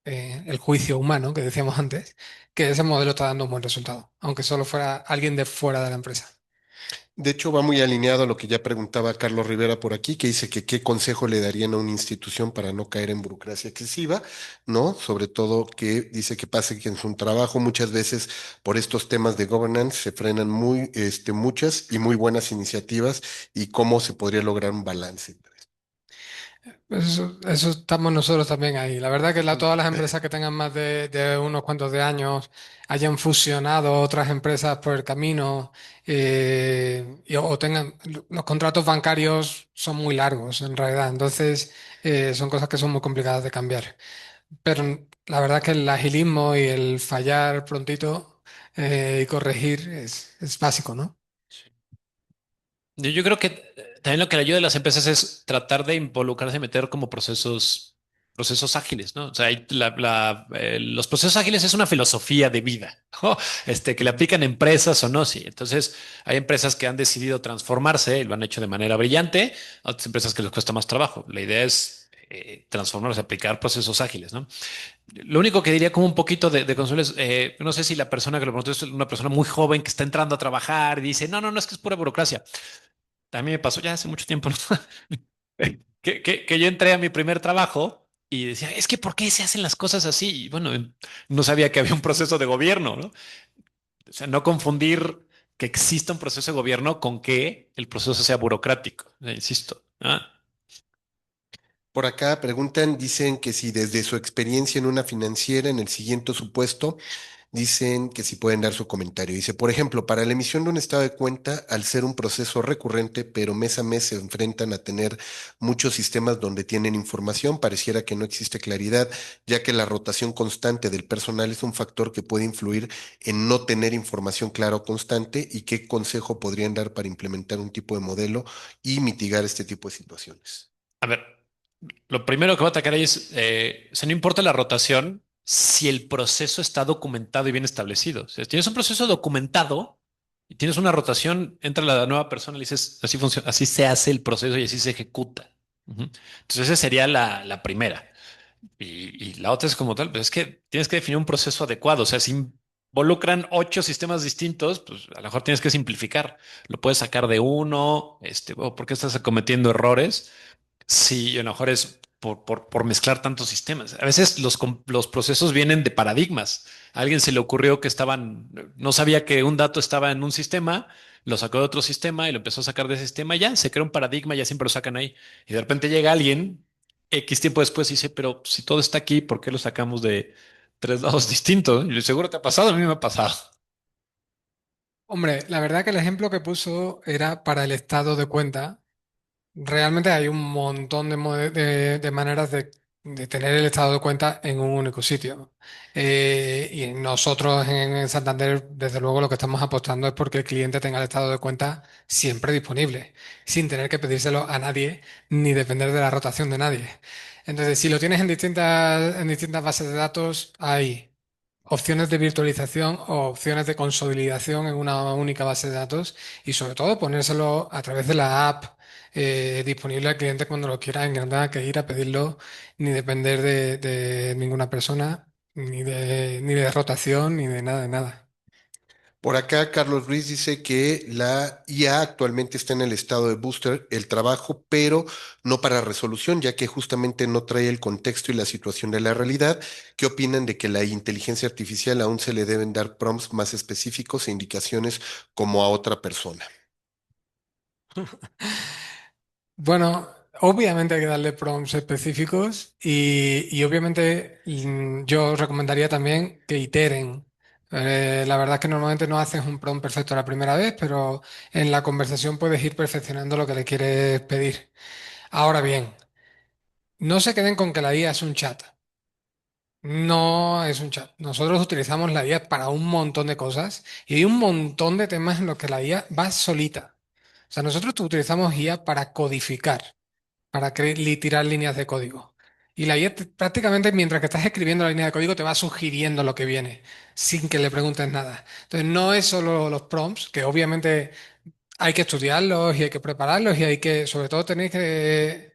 el juicio humano que decíamos antes, que ese modelo está dando un buen resultado, aunque solo fuera alguien de fuera de la empresa. De hecho, va muy alineado a lo que ya preguntaba Carlos Rivera por aquí, que dice que qué consejo le darían a una institución para no caer en burocracia excesiva, ¿no? Sobre todo que dice que pase que en su trabajo muchas veces por estos temas de governance se frenan muchas y muy buenas iniciativas y cómo se podría lograr un balance. Eso estamos nosotros también ahí. La verdad que todas las empresas que tengan más de unos cuantos de años hayan fusionado otras empresas por el camino o tengan los contratos bancarios son muy largos en realidad. Entonces son cosas que son muy complicadas de cambiar. Pero la verdad que el agilismo y el fallar prontito y corregir es básico, ¿no? Yo creo que también lo que le ayuda a las empresas es tratar de involucrarse y meter como procesos ágiles, ¿no? O sea, los procesos ágiles es una filosofía de vida, ¿no? Que le aplican a empresas o no, sí. Entonces, hay empresas que han decidido transformarse y lo han hecho de manera brillante, otras empresas que les cuesta más trabajo. La idea es transformarse, aplicar procesos ágiles, ¿no? Lo único que diría como un poquito de consuelo es, no sé si la persona que lo preguntó es una persona muy joven que está entrando a trabajar y dice, no, no, no, es que es pura burocracia. A mí me pasó ya hace mucho tiempo, ¿no? Que yo entré a mi primer trabajo y decía, es que ¿por qué se hacen las cosas así? Y bueno, no sabía que había un proceso de gobierno, ¿no? O sea, no confundir que exista un proceso de gobierno con que el proceso sea burocrático, insisto. ¿Ah? Por acá preguntan, dicen que si desde su experiencia en una financiera, en el siguiente supuesto, dicen que si pueden dar su comentario. Dice, por ejemplo, para la emisión de un estado de cuenta, al ser un proceso recurrente, pero mes a mes se enfrentan a tener muchos sistemas donde tienen información, pareciera que no existe claridad, ya que la rotación constante del personal es un factor que puede influir en no tener información clara o constante. ¿Y qué consejo podrían dar para implementar un tipo de modelo y mitigar este tipo de situaciones? A ver, lo primero que voy a atacar ahí es, o sea, no importa la rotación si el proceso está documentado y bien establecido. O sea, si tienes un proceso documentado y tienes una rotación, entra la nueva persona y le dices, así funciona, así se hace el proceso y así se ejecuta. Ujú. Entonces, esa sería la primera. Y la otra es como tal, pues es que tienes que definir un proceso adecuado. O sea, si involucran 8 sistemas distintos, pues a lo mejor tienes que simplificar. Lo puedes sacar de uno, o ¿por qué estás cometiendo errores? Sí, a lo mejor es por mezclar tantos sistemas. A veces los procesos vienen de paradigmas. A alguien se le ocurrió que no sabía que un dato estaba en un sistema, lo sacó de otro sistema y lo empezó a sacar de ese sistema y ya se crea un paradigma, ya siempre lo sacan ahí. Y de repente llega alguien, X tiempo después, y dice, pero si todo está aquí, ¿por qué lo sacamos de 3 lados distintos? Y le seguro te ha pasado, a mí me ha pasado. Hombre, la verdad que el ejemplo que puso era para el estado de cuenta. Realmente hay un montón de maneras de tener el estado de cuenta en un único sitio. Y nosotros en Santander, desde luego, lo que estamos apostando es porque el cliente tenga el estado de cuenta siempre disponible, sin tener que pedírselo a nadie ni depender de la rotación de nadie. Entonces, si lo tienes en distintas bases de datos, hay opciones de virtualización o opciones de consolidación en una única base de datos y sobre todo ponérselo a través de la app disponible al cliente cuando lo quiera, en que no tenga que ir a pedirlo ni depender de ninguna persona, ni de rotación, ni de nada, de nada. Por acá, Carlos Ruiz dice que la IA actualmente está en el estado de booster, el trabajo, pero no para resolución, ya que justamente no trae el contexto y la situación de la realidad. ¿Qué opinan de que la inteligencia artificial aún se le deben dar prompts más específicos e indicaciones como a otra persona? Bueno, obviamente hay que darle prompts específicos y obviamente yo recomendaría también que iteren La verdad es que normalmente no haces un prompt perfecto la primera vez, pero en la conversación puedes ir perfeccionando lo que le quieres pedir. Ahora bien, no se queden con que la IA es un chat. No es un chat. Nosotros utilizamos la IA para un montón de cosas y hay un montón de temas en los que la IA va solita. O sea, nosotros utilizamos IA para codificar, para tirar líneas de código. Y la IA prácticamente mientras que estás escribiendo la línea de código te va sugiriendo lo que viene, sin que le preguntes nada. Entonces, no es solo los prompts, que obviamente hay que estudiarlos y hay que prepararlos y hay que, sobre todo, tenéis que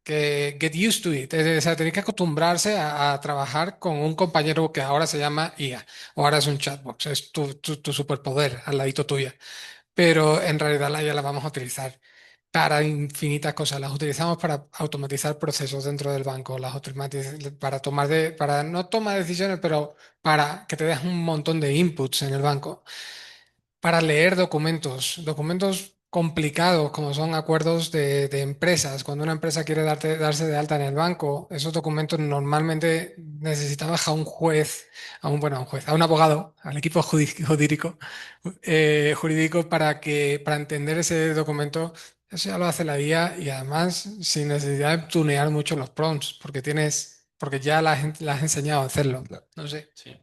get used to it. O sea, tenéis que acostumbrarse a trabajar con un compañero que ahora se llama IA o ahora es un chatbot. Es tu superpoder al ladito tuya. Pero en realidad la IA la vamos a utilizar para infinitas cosas. Las utilizamos para automatizar procesos dentro del banco, para para no tomar decisiones, pero para que te des un montón de inputs en el banco para leer documentos complicados como son acuerdos de empresas. Cuando una empresa quiere darse de alta en el banco, esos documentos normalmente necesitamos a un juez, a un juez, a un abogado, al equipo jurídico para entender ese documento. Eso ya lo hace la IA y además sin necesidad de tunear mucho los prompts, porque ya la has enseñado a hacerlo. No sé. Sí.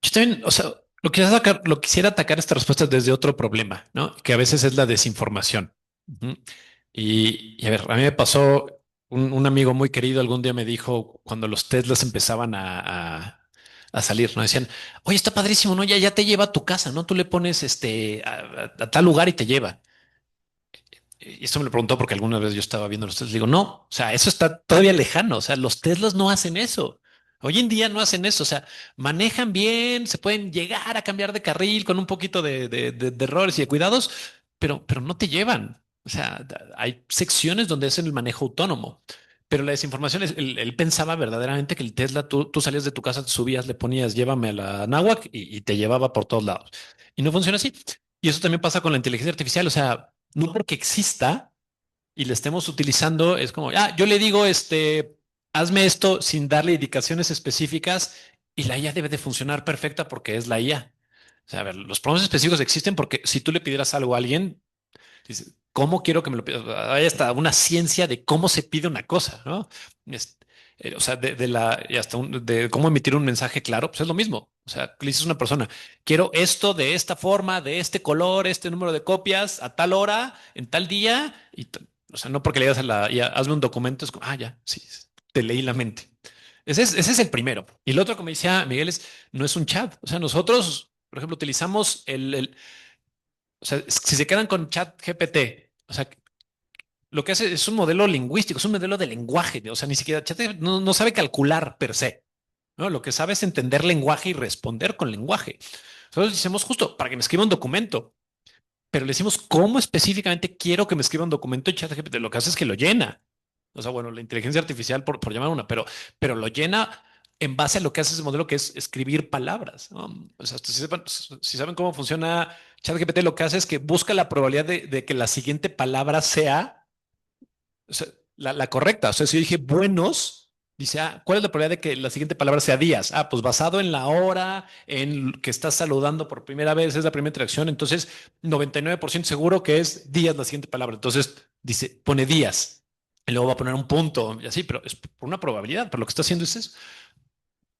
Yo también, o sea, lo quisiera atacar esta respuesta desde otro problema, ¿no? Que a veces es la desinformación. Ujú. Y a ver, a mí me pasó un amigo muy querido algún día me dijo cuando los Teslas empezaban a salir, ¿no? Decían, oye, está padrísimo, ¿no? Ya te lleva a tu casa, ¿no? Tú le pones a tal lugar y te lleva. Y esto me lo preguntó porque alguna vez yo estaba viendo los Teslas. Digo, no, o sea, eso está todavía lejano. O sea, los Teslas no hacen eso. Hoy en día no hacen eso. O sea, manejan bien, se pueden llegar a cambiar de carril con un poquito de errores y de cuidados, pero no te llevan. O sea, hay secciones donde hacen el manejo autónomo. Pero la desinformación es, él pensaba verdaderamente que el Tesla, tú salías de tu casa, te subías, le ponías, llévame a la náhuac y te llevaba por todos lados. Y no funciona así. Y eso también pasa con la inteligencia artificial. O sea, no porque exista y le estemos utilizando, es como, yo le digo, hazme esto sin darle indicaciones específicas y la IA debe de funcionar perfecta porque es la IA. O sea, a ver, los problemas específicos existen porque si tú le pidieras algo a alguien, dices, ¿cómo quiero que me lo pida? Hay hasta una ciencia de cómo se pide una cosa, ¿no? Es- o sea, y hasta de cómo emitir un mensaje claro, pues es lo mismo. O sea, le dices a una persona, quiero esto de esta forma, de este color, este número de copias, a tal hora, en tal día, o sea, no porque le digas hazme un documento, es como, ya, sí, te leí la mente. Ese es el primero. Y el otro, como decía Miguel, no es un chat. O sea, nosotros, por ejemplo, utilizamos o sea, si se quedan con chat GPT, o sea, lo que hace es un modelo lingüístico, es un modelo de lenguaje. O sea, ni siquiera chat no sabe calcular per se, ¿no? Lo que sabe es entender lenguaje y responder con lenguaje. Nosotros decimos justo para que me escriba un documento, pero le decimos cómo específicamente quiero que me escriba un documento y ChatGPT lo que hace es que lo llena. O sea, bueno, la inteligencia artificial, por llamar una, pero lo llena en base a lo que hace ese modelo, que es escribir palabras, ¿no? O sea, si saben cómo funciona ChatGPT, lo que hace es que busca la probabilidad de que la siguiente palabra sea, o sea, la correcta. O sea, si yo dije buenos, dice, ¿cuál es la probabilidad de que la siguiente palabra sea días? Pues basado en la hora, en que estás saludando por primera vez, es la primera interacción. Entonces, 99% seguro que es días la siguiente palabra. Entonces, dice, pone días. Y luego va a poner un punto y así, pero es por una probabilidad. Pero lo que está haciendo es eso.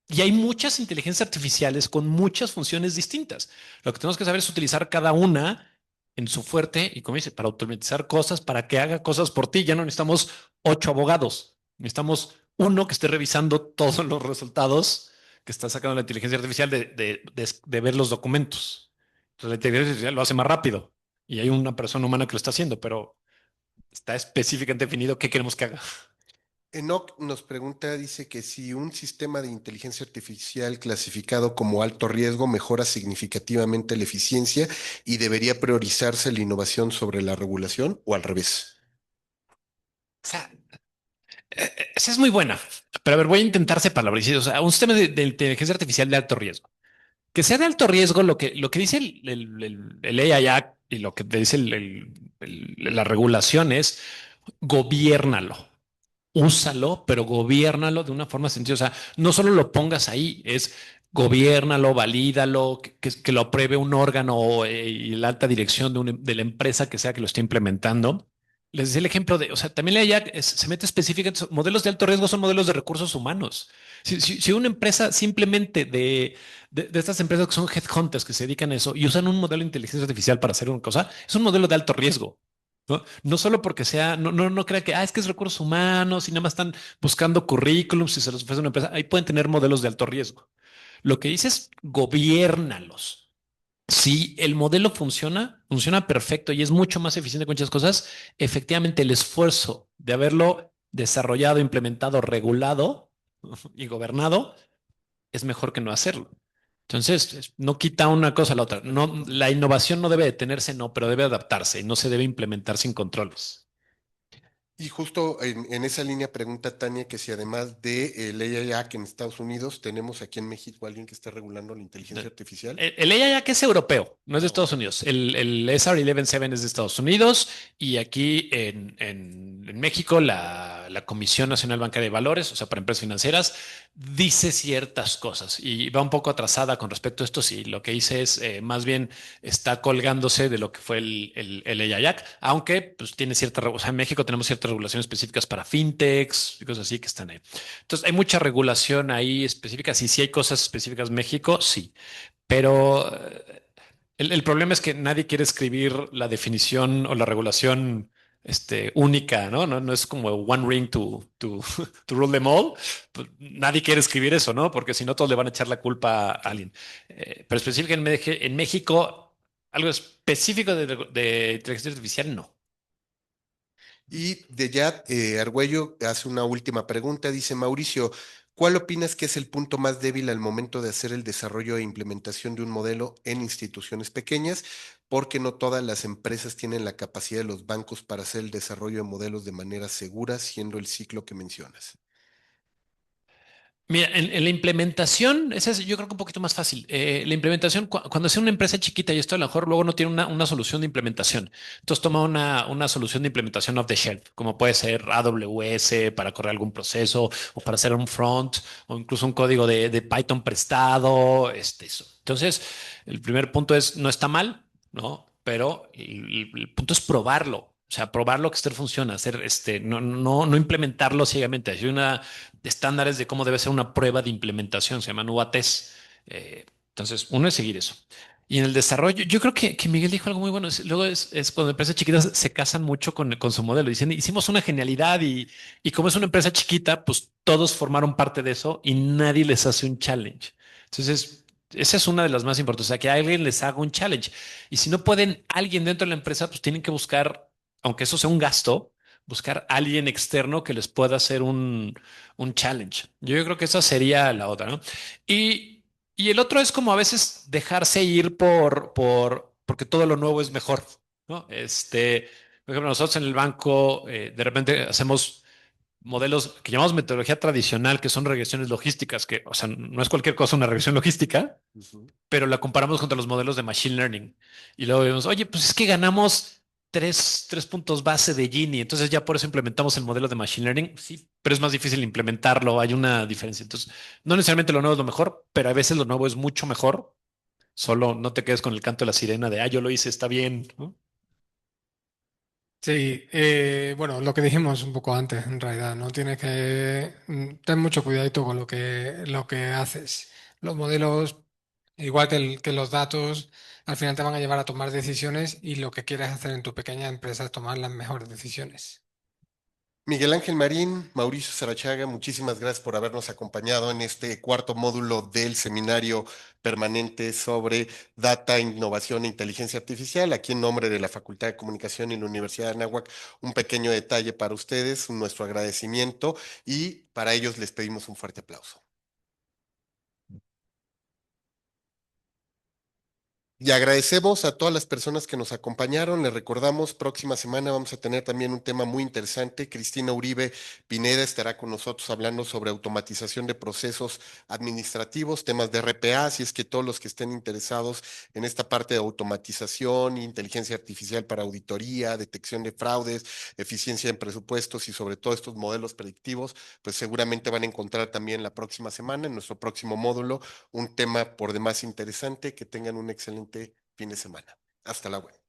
Y hay muchas inteligencias artificiales con muchas funciones distintas. Lo que tenemos que saber es utilizar cada una en su fuerte y, como dice, para automatizar cosas, para que haga cosas por ti. Ya no necesitamos 8 abogados, necesitamos uno que esté revisando todos los resultados que está sacando la inteligencia artificial de ver los documentos. Entonces, la inteligencia artificial lo hace más rápido y hay una persona humana que lo está haciendo, pero está específicamente definido qué queremos que haga. Enoch nos pregunta, dice que si un sistema de inteligencia artificial clasificado como alto riesgo mejora significativamente la eficiencia y debería priorizarse la innovación sobre la regulación o al revés. O sea, esa es muy buena, pero a ver, voy a intentar separarlo. O sea, un sistema de inteligencia artificial de alto riesgo. Que sea de alto riesgo, lo que dice el AI Act y lo que te dice la regulación es gobiérnalo, úsalo, pero gobiérnalo de una forma sencilla. O sea, no solo lo pongas ahí, es gobiérnalo, valídalo, que lo apruebe un órgano y la alta dirección de la empresa que sea que lo esté implementando. Les decía el ejemplo de, o sea, también se mete específicamente, modelos de alto riesgo son modelos de recursos humanos. Si una empresa simplemente de estas empresas que son headhunters que se dedican a eso y usan un modelo de inteligencia artificial para hacer una cosa, es un modelo de alto riesgo. ¿No? No solo porque sea, no crea que es que es recursos humanos y nada más están buscando currículums y se los ofrece una empresa. Ahí pueden tener modelos de alto riesgo. Lo que dice es gobiérnalos. Si el modelo funciona perfecto y es mucho más eficiente con muchas cosas, efectivamente el esfuerzo de haberlo desarrollado, implementado, regulado y gobernado es mejor que no hacerlo. Entonces, no quita una cosa a la otra. No, la innovación no debe detenerse, no, pero debe adaptarse y no se debe implementar sin controles. Y justo en esa línea pregunta Tania que si además de ley que en Estados Unidos tenemos aquí en México alguien que esté regulando la inteligencia artificial. El AI que es europeo, no es de Ah, Estados ok. Unidos. El SR 117 es de Estados Unidos y aquí en México la Comisión Nacional Bancaria de Valores, o sea, para empresas financieras, dice ciertas cosas y va un poco atrasada con respecto a esto. Sí, lo que dice es más bien está colgándose de lo que fue el AI Act, aunque pues tiene o sea, en México tenemos ciertas regulaciones específicas para fintechs y cosas así que están ahí. Entonces, hay mucha regulación ahí específica. Sí hay cosas específicas en México, sí. Pero el problema es que nadie quiere escribir la definición o la regulación única, ¿no? No es como one ring to rule them all. Pues, nadie quiere escribir eso, ¿no? Porque si no, todos le van a echar la culpa a alguien. Pero específicamente en México, algo específico de inteligencia artificial, no. Y de ya Argüello hace una última pregunta. Dice Mauricio, ¿cuál opinas que es el punto más débil al momento de hacer el desarrollo e implementación de un modelo en instituciones pequeñas? Porque no todas las empresas tienen la capacidad de los bancos para hacer el desarrollo de modelos de manera segura, siendo el ciclo que mencionas. Mira, en la implementación, esa es yo creo que un poquito más fácil. La implementación, cuando es una empresa chiquita y esto a lo mejor luego no tiene una solución de implementación, entonces toma una solución de implementación off the shelf, como puede ser AWS para correr algún proceso o para hacer un front o incluso un código de Python prestado, eso. Entonces, el primer punto es, no está mal, ¿no? Pero el punto es probarlo. O sea, probarlo que esto funciona, hacer no implementarlo ciegamente. Hay estándares de cómo debe ser una prueba de implementación, se llaman UATs. Entonces, uno es seguir eso. Y en el desarrollo, yo creo que Miguel dijo algo muy bueno. Luego es cuando empresas chiquitas se casan mucho con su modelo. Dicen, hicimos una genialidad y como es una empresa chiquita, pues todos formaron parte de eso y nadie les hace un challenge. Entonces, esa es una de las más importantes, o sea, que alguien les haga un challenge. Y si no pueden, alguien dentro de la empresa, pues tienen que buscar, aunque eso sea un gasto, buscar a alguien externo que les pueda hacer un challenge. Yo creo que esa sería la otra, ¿no? Y el otro es como a veces dejarse ir porque todo lo nuevo es mejor, ¿no? Por ejemplo, nosotros en el banco de repente hacemos modelos que llamamos metodología tradicional, que son regresiones logísticas, que, o sea, no es cualquier cosa una regresión logística, Ujú. pero la comparamos contra los modelos de Machine Learning. Y luego vemos, oye, pues es que ganamos tres puntos base de Gini, entonces ya por eso implementamos el modelo de Machine Learning. Sí, pero es más difícil implementarlo, hay una diferencia. Entonces, no necesariamente lo nuevo es lo mejor, pero a veces lo nuevo es mucho mejor. Solo no te quedes con el canto de la sirena de, yo lo hice, está bien, ¿no? Sí, bueno, lo que dijimos un poco antes, en realidad, ¿no? Tienes que ten mucho cuidadito con lo que haces. Los modelos, igual que los datos, al final te van a llevar a tomar decisiones y lo que quieres hacer en tu pequeña empresa es tomar las mejores decisiones. Miguel Ángel Marín, Mauricio Sarachaga, muchísimas gracias por habernos acompañado en este cuarto módulo del seminario permanente sobre data, innovación e inteligencia artificial. Aquí en nombre de la Facultad de Comunicación y la Universidad de Anáhuac, un pequeño detalle para ustedes, nuestro agradecimiento y para ellos les pedimos un fuerte aplauso. Y agradecemos a todas las personas que nos acompañaron. Les recordamos, próxima semana vamos a tener también un tema muy interesante. Cristina Uribe Pineda estará con nosotros hablando sobre automatización de procesos administrativos, temas de RPA, así es que todos los que estén interesados en esta parte de automatización, inteligencia artificial para auditoría, detección de fraudes, eficiencia en presupuestos y sobre todo estos modelos predictivos, pues seguramente van a encontrar también la próxima semana en nuestro próximo módulo un tema por demás interesante. Que tengan un excelente fin de semana. Hasta la web.